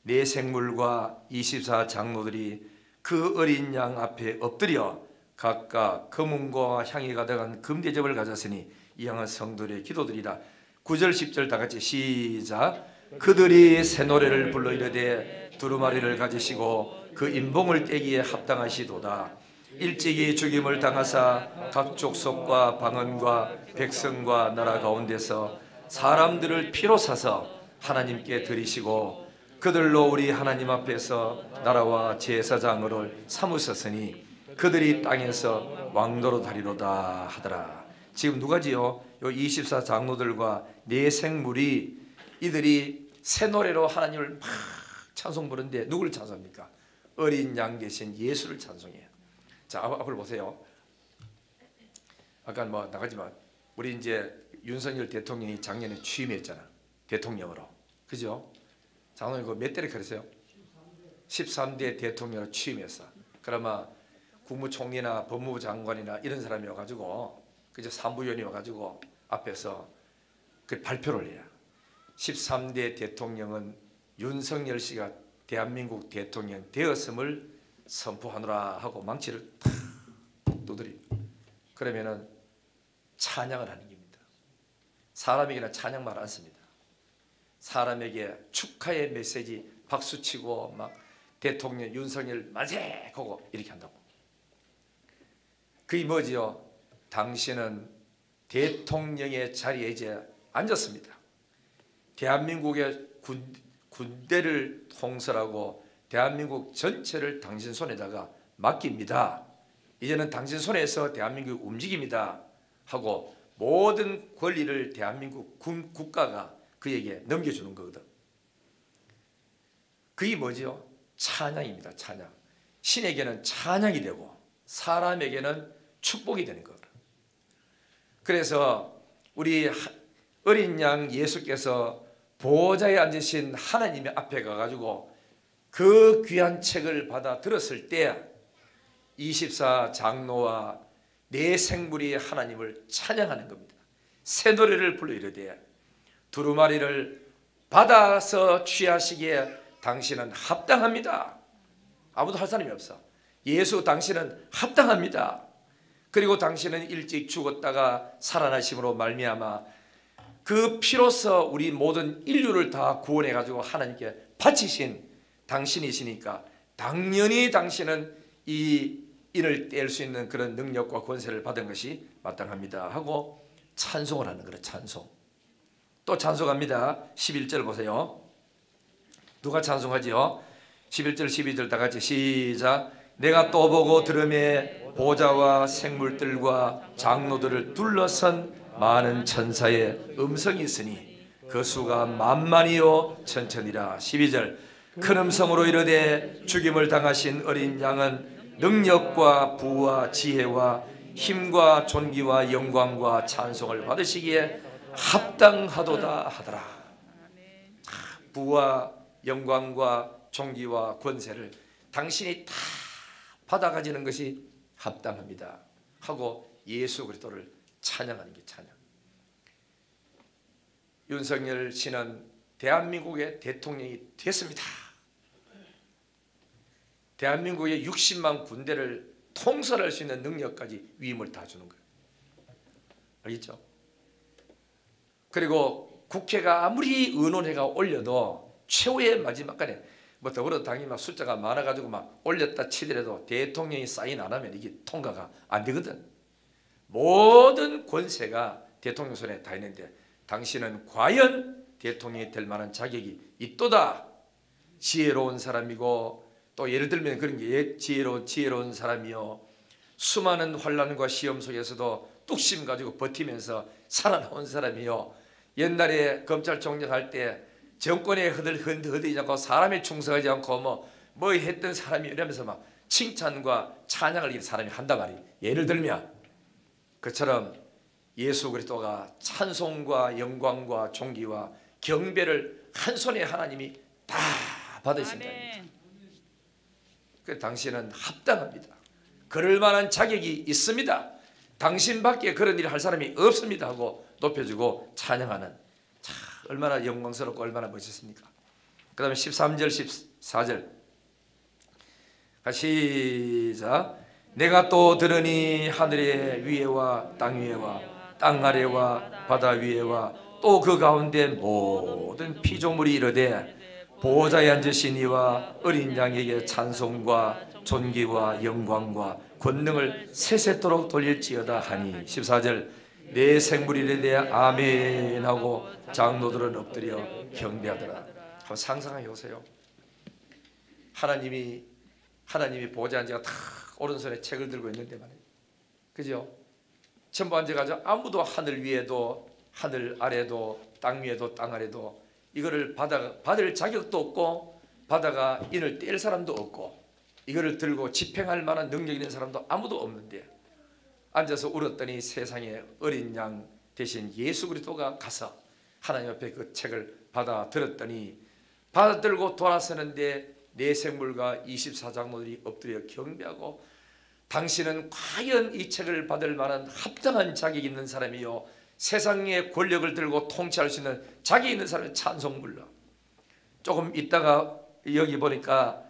네 생물과 24 장로들이 그 어린 양 앞에 엎드려 각각 금은과 향이 가득한 금대접을 가졌으니 이 양은 성도들의 기도들이라. 9절 10절 다 같이 시작. 그들이 새 노래를 불러 이르되 두루마리를 가지시고 그 인봉을 떼기에 합당하시도다. 일찍이 죽임을 당하사 각 족속과 방언과 백성과 나라 가운데서 사람들을 피로 사서 하나님께 드리시고 그들로 우리 하나님 앞에서 나라와 제사장을 삼으셨으니 그들이 땅에서 왕노로 다리로다 하더라. 지금 누가지요? 요 24 장로들과 네 생물이 이들이 새 노래로 하나님을 막 찬송 부르는데 누구를 찬송합니까? 어린 양 대신 예수를 찬송해요. 자, 앞을 보세요. 아까 뭐 나가지만 우리 이제 윤석열 대통령이 작년에 취임했잖아. 대통령으로. 그죠? 장로님 몇 대를 그랬어요? 13대 대통령으로 취임했어. 그러면 국무총리나 법무부 장관이나 이런 사람이 와가지고 그저 산부위원이 와가지고 앞에서 그 발표를 해요. 13대 대통령은 윤석열 씨가 대한민국 대통령 되었음을 선포하노라 하고 망치를 탁 두드려. 그러면은 찬양을 하는 겁니다. 사람에게는 찬양말 안 씁니다. 사람에게 축하의 메시지 박수치고 막 대통령 윤석열 만세 하고 이렇게 한다고. 그게 뭐지요? 당신은 대통령의 자리에 이제 앉았습니다. 대한민국의 군대를 통솔하고 대한민국 전체를 당신 손에다가 맡깁니다. 이제는 당신 손에서 대한민국이 움직입니다 하고 모든 권리를 대한민국 국가가 그에게 넘겨주는 거거든. 그게 뭐지요? 찬양입니다. 찬양. 신에게는 찬양이 되고 사람에게는 축복이 되는 거거든. 그래서 우리 어린 양 예수께서 보좌에 앉으신 하나님의 앞에 가가지고 그 귀한 책을 받아 들었을 때 24 장로와 네 생물이 하나님을 찬양하는 겁니다. 새 노래를 불러 이르되 두루마리를 받아서 취하시기에 당신은 합당합니다. 아무도 할 사람이 없어. 예수 당신은 합당합니다. 그리고 당신은 일찍 죽었다가 살아나심으로 말미암아 그 피로써 우리 모든 인류를 다 구원해 가지고 하나님께 바치신 당신이시니까 당연히 당신은 이 인을 뗄 수 있는 그런 능력과 권세를 받은 것이 마땅합니다 하고 찬송을 하는 거예요. 찬송. 또 찬송합니다. 11절 보세요. 누가 찬송하지요? 11절 12절 다 같이 시작. 내가 또 보고 들음에 보좌와 생물들과 장로들을 둘러선 많은 천사의 음성이 있으니 그 수가 만만이요 천천이라. 12절 큰 음성으로 이르되 죽임을 당하신 어린 양은 능력과 부와 지혜와 힘과 존귀와 영광과 찬송을 받으시기에 합당하도다 하더라. 부와 영광과 존귀와 권세를 당신이 다 받아 가지는 것이 합당합니다 하고 예수 그리스도를 찬양하는 게 찬양. 윤석열 씨는 대한민국의 대통령이 됐습니다. 대한민국의 60만 군대를 통솔할 수 있는 능력까지 위임을 다 주는 거예요. 알겠죠? 그리고 국회가 아무리 의논회가 올려도 최후의 마지막간에 뭐 더불어당이 막 숫자가 많아가지고 막 올렸다 치더라도 대통령이 사인 안 하면 이게 통과가 안 되거든. 모든 권세가 대통령 손에 다 있는데 당신은 과연 대통령이 될 만한 자격이 있도다. 지혜로운 사람이고 또 예를 들면 그런 게 지혜로운 사람이요 수많은 환난과 시험 속에서도 뚝심 가지고 버티면서 살아나온 사람이요 옛날에 검찰총장 할 때 정권에 흔들리지 않고 사람에 충성하지 않고 뭐 했던 사람이 이러면서 막 칭찬과 찬양을 이 사람이 한단 말이에요. 예를 들면 그처럼 예수 그리스도가 찬송과 영광과 존귀와 경배를 한 손에 하나님이 다 받으신다. 그 당신은 합당합니다. 그럴 만한 자격이 있습니다. 당신밖에 그런 일을 할 사람이 없습니다 하고 높여주고 찬양하는 참 얼마나 영광스럽고 얼마나 멋있습니까? 그 다음에 13절 14절 시작. 내가 또 들으니 하늘의 위에와 땅 위에와 땅 아래와 바다 위에와 또 그 가운데 모든 피조물이 이르되 보호자에 앉으신 이와 어린 양에게 찬송과 존귀와 영광과 권능을 세세토록 돌릴지어다 하니 14절 내 생물이 이르되 아멘 하고 장로들은 엎드려 경배하더라. 한번 상상해 보세요. 하나님이 보호자에 앉아 탁 오른손에 책을 들고 있는데 말이에요. 그죠? 전부 앉아가지고 아무도 하늘 위에도 하늘 아래도 땅 위에도 땅 아래도 이거를 받을 자격도 없고 바다가 인을 뗄 사람도 없고 이거를 들고 집행할 만한 능력 있는 사람도 아무도 없는데 앉아서 울었더니 세상에 어린 양 대신 예수 그리스도가 가서 하나님 앞에 그 책을 받아 들었더니 받아 들고 돌아서는데 네 생물과 24장로들이 엎드려 경배하고 당신은 과연 이 책을 받을 만한 합당한 자격이 있는 사람이요 세상의 권력을 들고 통치할 수 있는 자격이 있는 사람의 찬송 불러. 조금 있다가 여기 보니까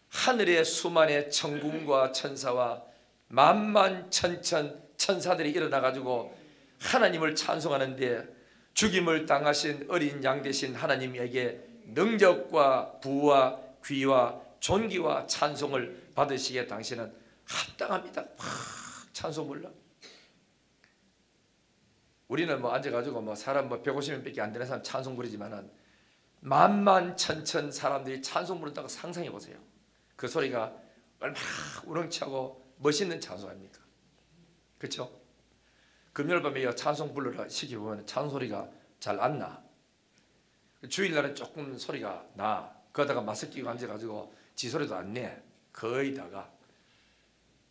하늘의 수만의 천군과 천사와 만만천천 천사들이 일어나 가지고 하나님을 찬송하는데 죽임을 당하신 어린 양 되신 하나님에게 능력과 부와 귀와 존귀와 찬송을 받으시기에 당신은 합당합니다. 찬송 불러. 우리는 뭐 앉아가지고 뭐 사람 뭐 150명밖에 안 되는 사람 찬송 부르지만은 만만천천 사람들이 찬송 부른다고 상상해 보세요. 그 소리가 얼마나 우렁차고 멋있는 찬송 아닙니까? 그렇죠? 금요일 밤에 찬송 부르라 시켜보면 찬송 소리가 잘 안 나. 주일날은 조금 소리가 나. 그러다가 마스크 끼고 앉아가지고 지 소리도 안 내. 거의 다가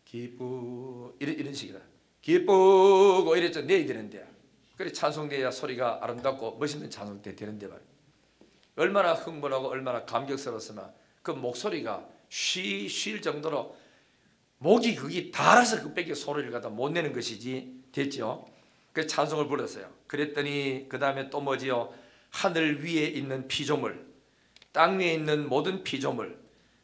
기쁘 이런 식이다. 기쁘고 이랬죠. 내야 되는데 그래 찬송돼야 소리가 아름답고 멋있는 찬송 때 되는데 말이야. 얼마나 흥분하고 얼마나 감격스러웠으면 그 목소리가 쉴 정도로 목이 거기 닳아서 그밖에 소리를 갖다 못 내는 것이지 됐죠. 그 찬송을 불렀어요. 그랬더니 그 다음에 또 뭐지요? 하늘 위에 있는 피조물, 땅 위에 있는 모든 피조물,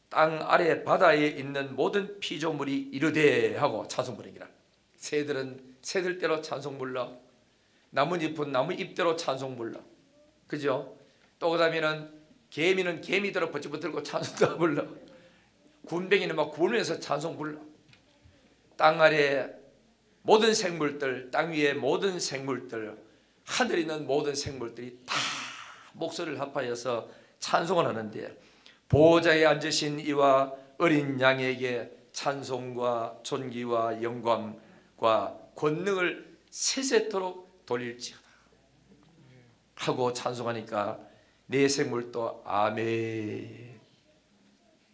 땅 아래 바다에 있는 모든 피조물이 이르되 하고 찬송 부르기라. 새들은 새들대로 찬송 불러. 나뭇잎은 나뭇잎대로 찬송 불러. 그죠? 또 그 다음에는 개미는 개미대로 버쩍 들고 찬송도 불러. 굼벵이는 막 굴면서 찬송 불러. 땅 아래 모든 생물들, 땅 위에 모든 생물들, 하늘에 있는 모든 생물들이 다 목소리를 합하여서 찬송을 하는데 보호자에 앉으신 이와 어린 양에게 찬송과 존귀와 영광과 권능을 세세토록 돌릴지어다 하고 찬송하니까 네 생물도 아멘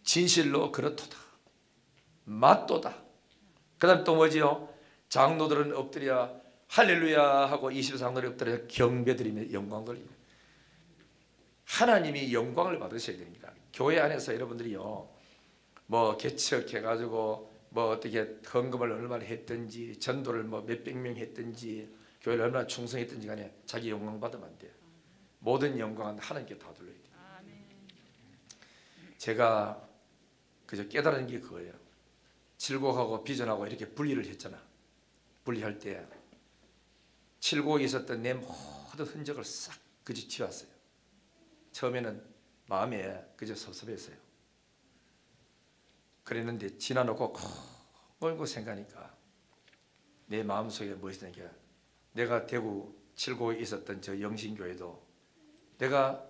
진실로 그렇도다 맞도다. 그 다음 또 뭐지요? 장로들은 엎드려 할렐루야 하고 24장로들이 엎드려 경배드리며 영광 돌리고 하나님이 영광을 받으셔야 됩니다. 교회 안에서 여러분들이요 뭐 개척해가지고 뭐 어떻게 헌금을 얼마나 했든지 전도를 뭐 몇백 명 했든지 교회를 얼마나 충성했든지 간에 자기 영광 받으면 안 돼요. 모든 영광은 하나님께 다 돌려야 돼요. 제가 그저 깨달은 게 그거예요. 칠곡하고 비전하고 이렇게 분리를 했잖아. 분리할 때 칠곡에 있었던 내 모든 흔적을 싹 그저 지웠어요. 처음에는 마음에 그저 섭섭했어요. 그랬는데 지나놓고 꼴고 생각하니까 내 마음속에 무엇이 있는 게 내가 대구 칠곡에 있었던 저 영신교회도 내가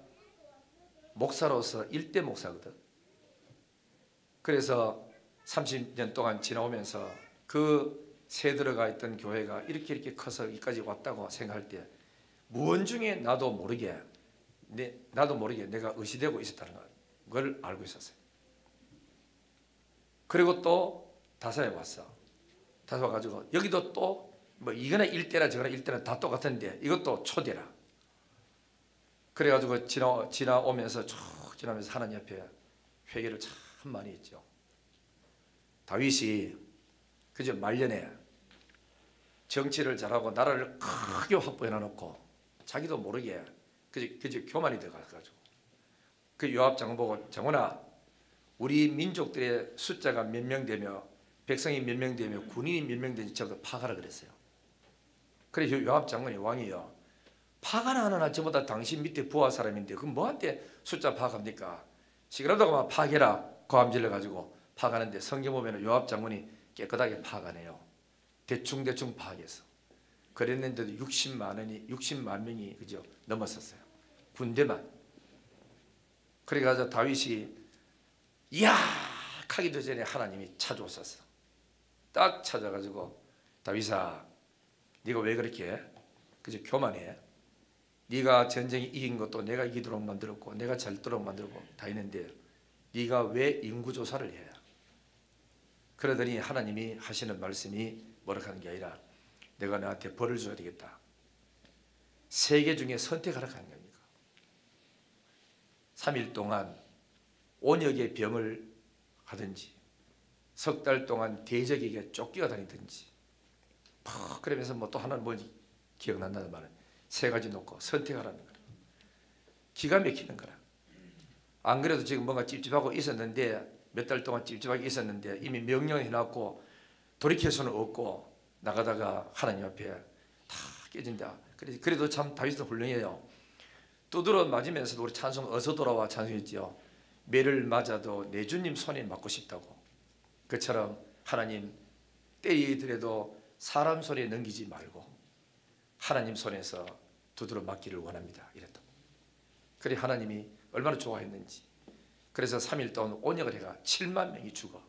목사로서 일대 목사거든. 그래서 30년 동안 지나오면서 그 새 들어가 있던 교회가 이렇게 커서 여기까지 왔다고 생각할 때 무언 중에 나도 모르게 내가 의시되고 있었다는 걸 알고 있었어요. 그리고 또 다사에 왔어. 다사 와가지고 여기도 또 뭐 이거나 일대나 저거나 일대나 다 똑같은데 이것도 초대라. 그래가지고 지나오면서 쭉 지나면서 하나님 앞에 회개를 참 많이 했죠. 다윗이 그저 말년에 정치를 잘하고 나라를 크게 확보해놔놓고 자기도 모르게 그저 교만이 돼가지고 그 요압 장군 보고 장군아 우리 민족들의 숫자가 몇 명 되며 백성이 몇 명 되며 군인이 몇 명 되는지 전부 파가라 그랬어요. 그래서 요압 장군이 왕이요 파가나 하나 전부 다 당신 밑에 부하 사람인데 그럼 뭐한테 숫자 파악합니까? 시끄럽다고만 파악해라 고함질러 가지고 파악하는데 성경 보면 요압 장군이 깨끗하게 파악하네요. 대충 파악해서 그랬는데도 60만 명이 그죠 넘었었어요. 군대만. 그래가지고 다윗이 이야 하기도 전에 하나님이 찾아오셨어. 딱 찾아가지고 다윗아 네가 왜 그렇게 그저 교만해? 네가 전쟁에 이긴 것도 내가 이기도록 만들었고 내가 잘 도록 만들고 다 했는데 네가 왜 인구조사를 해? 그러더니 하나님이 하시는 말씀이 뭐라 하는 게 아니라 내가 너한테 벌을 줘야 되겠다. 세 개 중에 선택하라 하는 겁니까? 3일 동안 온역의 병을 하든지 석 달 동안 대적에게 쫓겨 다니든지 그러면서 뭐 또 하나는 뭐지 기억난다는 말은 세 가지 놓고 선택하라는 거야. 기가 막히는 거라. 안 그래도 지금 뭔가 찝찝하고 있었는데 몇 달 동안 찝찝하게 있었는데 이미 명령해놨고 돌이킬 수는 없고 나가다가 하나님 앞에 다 깨진다. 그래도 참 다윗은 훌륭해요. 두드러 맞으면서도 우리 찬송 어서 돌아와 찬송했지요. 매를 맞아도 내 주님 손에 맞고 싶다고. 그처럼 하나님 때리더라도 사람 손에 넘기지 말고 하나님 손에서 두드러 맞기를 원합니다. 이랬다. 그래 하나님이 얼마나 좋아했는지. 그래서 3일 동안 온역을 해가 7만 명이 죽어.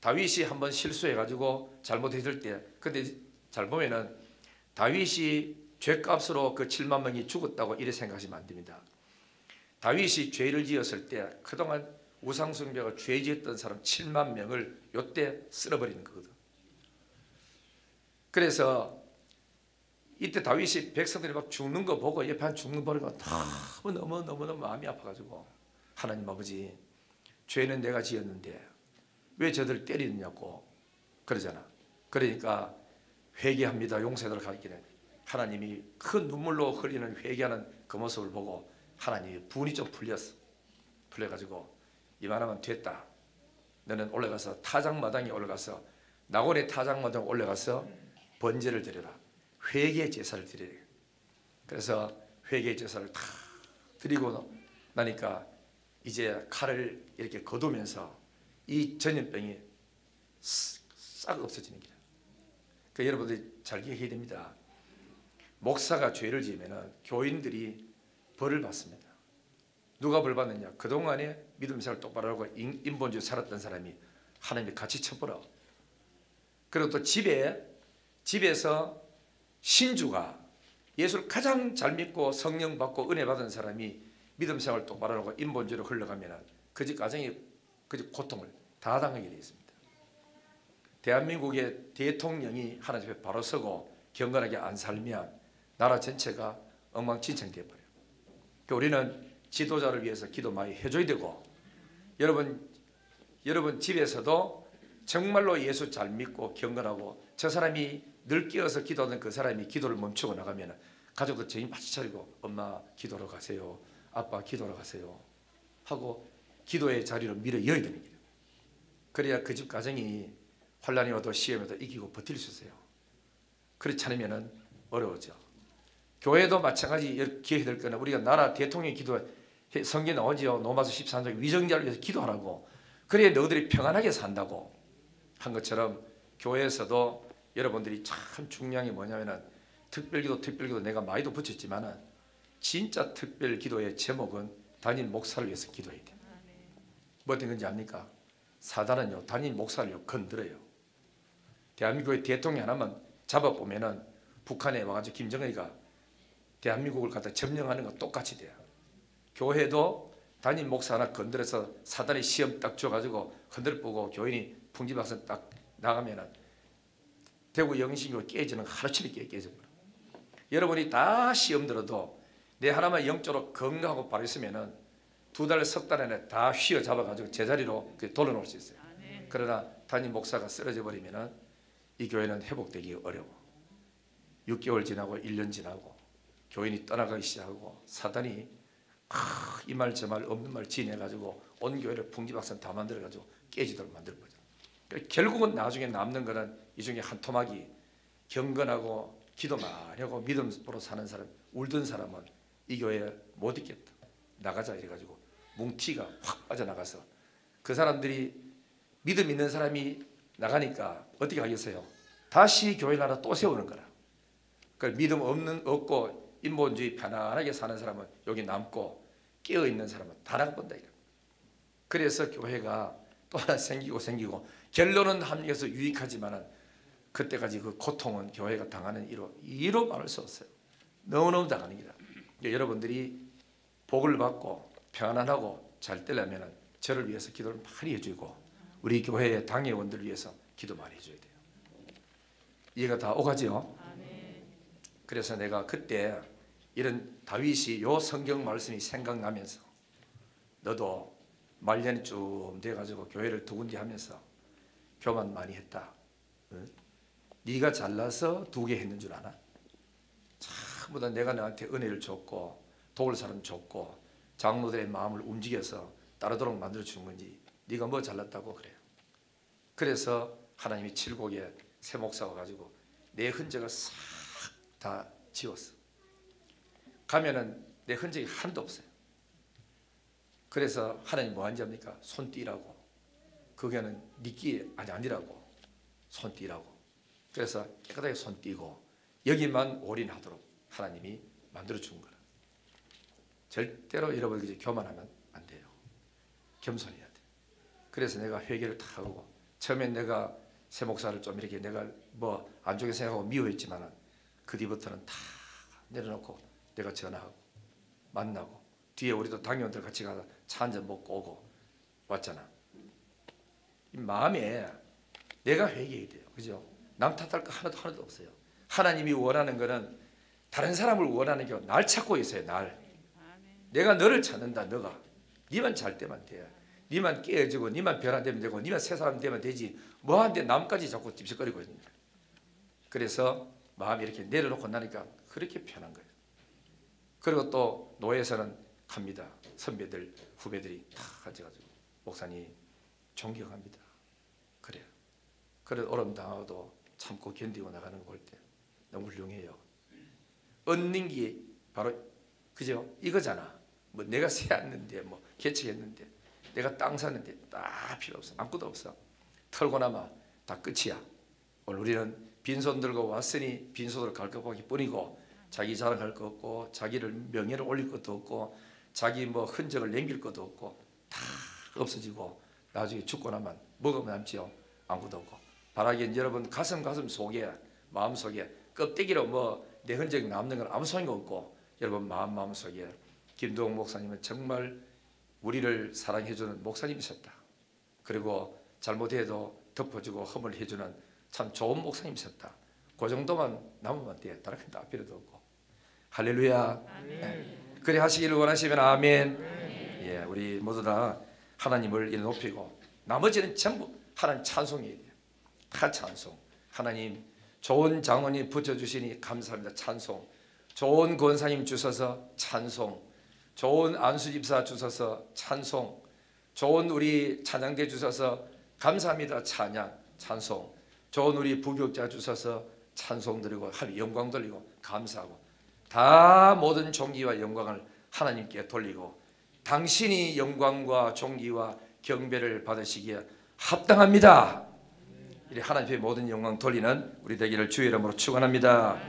다윗이 한번 실수해가지고 잘못했을 때 그때 잘 보면은 다윗이 죄값으로 그 7만 명이 죽었다고 이래 생각하시면 안 됩니다. 다윗이 죄를 지었을 때 그동안 우상숭배가 죄 지었던 사람 7만 명을 요때 쓸어버리는 거거든. 그래서 이때 다윗이 백성들이 막 죽는 거 보고 옆에 한 죽는 거 보니까 너무 마음이 아파가지고 하나님 아버지 죄는 내가 지었는데 왜 저들 때리느냐고 그러잖아. 그러니까 회개합니다. 용서해달라고 하기는 하나님이 큰 눈물로 흘리는 회개하는 그 모습을 보고 하나님이 분이 좀 풀려가지고 이만하면 됐다. 너는 올라가서 타작마당에 올라가서 낙원의 타작마당에 올라가서 번제를 드려라. 회개 제사를 드려야 돼. 그래서 회개 제사를 다 드리고 나니까 이제 칼을 이렇게 거두면서 이 전염병이 싹 없어지는 거야. 그 여러분들이 잘 기억해야 됩니다. 목사가 죄를 지으면 교인들이 벌을 받습니다. 누가 벌 받느냐? 그동안에 믿음 생활 똑바로 하고 인본주의 살았던 사람이 하나님이 같이 쳐버려. 그리고 또 집에서 신주가 예수를 가장 잘 믿고 성령 받고 은혜 받은 사람이 믿음 생활 똑바로 하고 인본주의로 흘러가면 그 집 가정이 그 집 고통을 다 당하게 되어 있습니다. 대한민국의 대통령이 하나님 앞에 바로 서고 경건하게 안 살면 나라 전체가 엉망진창되어 버려요. 그러니까 우리는 지도자를 위해서 기도 많이 해줘야 되고 여러분 집에서도 정말로 예수 잘 믿고 경건하고 저 사람이 늘 깨어서 기도하던 그 사람이 기도를 멈추고 나가면 가족들 정신 바짝 차리고 엄마 기도로 가세요. 아빠 기도로 가세요. 하고 기도의 자리로 밀어 여야 되는 거예요. 그래야 그 집 가정이 환란이 와도 시험에 와도 이기고 버틸 수 있어요. 그렇지 않으면 어려워져. 교회도 마찬가지 기회가 될 거나 우리가 나라 대통령 기도 성경에 나오지요. 로마서 13장 위정자를 위해서 기도하라고. 그래야 너희들이 평안하게 산다고 한 것처럼 교회에서도 여러분들이 참 중요한 게 뭐냐면은 특별기도 내가 많이도 붙였지만은 진짜 특별기도의 제목은 담임 목사를 위해서 기도해야 돼. 뭐 어떤 건지 압니까? 사단은요 담임 목사를요 건드려요. 대한민국의 대통령 하나만 잡아보면은 북한에 와가지고 김정은이가 대한민국을 갖다 점령하는 거 똑같이 돼요. 교회도 담임 목사 하나 건드려서 사단이 시험 딱 줘가지고 흔들보고 교인이 풍지박산 딱 나가면은 대구 영신교회 깨지는 거 하루치게 깨져버려. 여러분이 다 시험 들어도 내 하나만 영적으로 건강하고 바로 있으면은 2달, 석 달 안에 다 휘어잡아가지고 제자리로 돌려놓을 수 있어요. 그러나 담임 목사가 쓰러져 버리면은 이 교회는 회복되기 어려워. 6개월 지나고 1년 지나고 교인이 떠나가기 시작하고 사단이 이 말 저 말 없는 말 지내가지고 온 교회를 풍지박산 다 만들어가지고 깨지도록 만들어버려. 그러니까 결국은 나중에 남는 거는 이 중에 한 토막이 경건하고 기도 많이 하고 믿음으로 사는 사람, 울던 사람은 이 교회에 못 있겠다. 나가자 이래가지고 뭉티가 확 빠져나가서 그 사람들이 믿음 있는 사람이 나가니까 어떻게 하겠어요? 다시 교회를 하나 또 세우는 거라. 그러니까 믿음 없고 인본주의 편안하게 사는 사람은 여기 남고 깨어있는 사람은 다 나가본다. 그래서 교회가 또 하나 생기고 결론은 합리에서 유익하지만은 그때까지 그 고통은 교회가 당하는 이로 말할 수 없어요. 너무너무 당하는 거다. 여러분들이 복을 받고 평안하고 잘 되려면 저를 위해서 기도를 많이 해주고 우리 교회의 당회원들을 위해서 기도 많이 해줘야 돼요. 이해가 다 오가죠? 그래서 내가 그때 이런 다윗이 요 성경 말씀이 생각나면서 너도 말년이 쭉 돼가지고 교회를 두 군데 하면서 교만 많이 했다. 응? 네가 잘나서 두 개 했는 줄 아나? 전부 다 내가 너한테 은혜를 줬고 도울 사람 줬고 장로들의 마음을 움직여서 따르도록 만들어준 건지 네가 뭐 잘났다고 그래요. 그래서 하나님이 칠곡에 새 목사가 가지고 내 흔적을 싹 다 지웠어. 가면은 내 흔적이 하나도 없어요. 그래서 하나님 뭐 하는지 압니까? 손 띄라고. 그게는 니끼 아니라고. 손 띄라고. 그래서 깨끗하게 손 띄고 여기만 올인하도록 하나님이 만들어 준 거라. 절대로 여러분 교만하면 안 돼요. 겸손해야 돼. 그래서 내가 회개를 다 하고 처음엔 내가 새 목사를 좀 이렇게 내가 뭐 안 좋게 생각하고 미워했지만은 그 뒤부터는 다 내려놓고 내가 전화하고 만나고 뒤에 우리도 당회원들 같이 가서 차 한잔 먹고 오고 왔잖아. 이 마음에 내가 회개해야 돼요. 그죠? 남 탓할 거 하나도 없어요. 하나님이 원하는 거는 다른 사람을 원하는 게 날 찾고 있어요. 날. 내가 너를 찾는다. 너가. 니만 잘 때만 돼. 니만 깨어지고 니만 변화 되면 되고 니만 새 사람 되면 되지. 뭐하는데 남까지 자꾸 찝쩍거리고 있는 거야. 그래서 마음이 이렇게 내려놓고 나니까 그렇게 편한 거예요. 그리고 또 노예에서는 갑니다. 선배들 후배들이 다 가져가지고 목사님 존경합니다. 그래요. 그래도 어려움 당하고도 참고 견디고 나가는 거 볼 때 너무 훌륭해요. 얻는 게 바로 그죠? 이거잖아. 뭐 내가 세웠는데 뭐 개척했는데 내가 땅 샀는데 다 필요 없어. 아무것도 없어. 털고 나면 다 끝이야. 오늘 우리는 빈손 들고 왔으니 빈손으로 갈 것밖에 뿐이고 자기 자랑할 거 없고 자기를 명예를 올릴 것도 없고 자기 뭐 흔적을 남길 것도 없고 다 없어지고 나중에 죽고 나면 뭐가 남지요? 아무것도 없고 바라기엔 여러분 가슴 속에 마음속에 껍데기로 뭐 내 흔적이 남는 건 아무 소용이 없고 여러분 마음속에 김두홍 목사님은 정말 우리를 사랑해주는 목사님이셨다. 그리고 잘못해도 덮어주고 허물 해주는 참 좋은 목사님이셨다. 그 정도만 남으면 돼. 다른 건 다 필요도 없고. 할렐루야. 네. 그래 하시기를 원하시면 아멘. 예, 우리 모두 다 하나님을 높이고 나머지는 전부 하나님 찬송이에요. 다 찬송. 하나님 좋은 장로님 붙여주시니 감사합니다. 찬송. 좋은 권사님 주셔서 찬송. 좋은 안수집사 주셔서 찬송. 좋은 우리 찬양대 주셔서 감사합니다. 찬양 찬송. 좋은 우리 부교육자 주셔서 찬송 드리고 하나님 영광 돌리고 감사하고 다 모든 존귀와 영광을 하나님께 돌리고 당신이 영광과 존귀와 경배를 받으시기에 합당합니다. 이래 하나님의 모든 영광 돌리는 우리 되기를 주의 이름으로 축원합니다.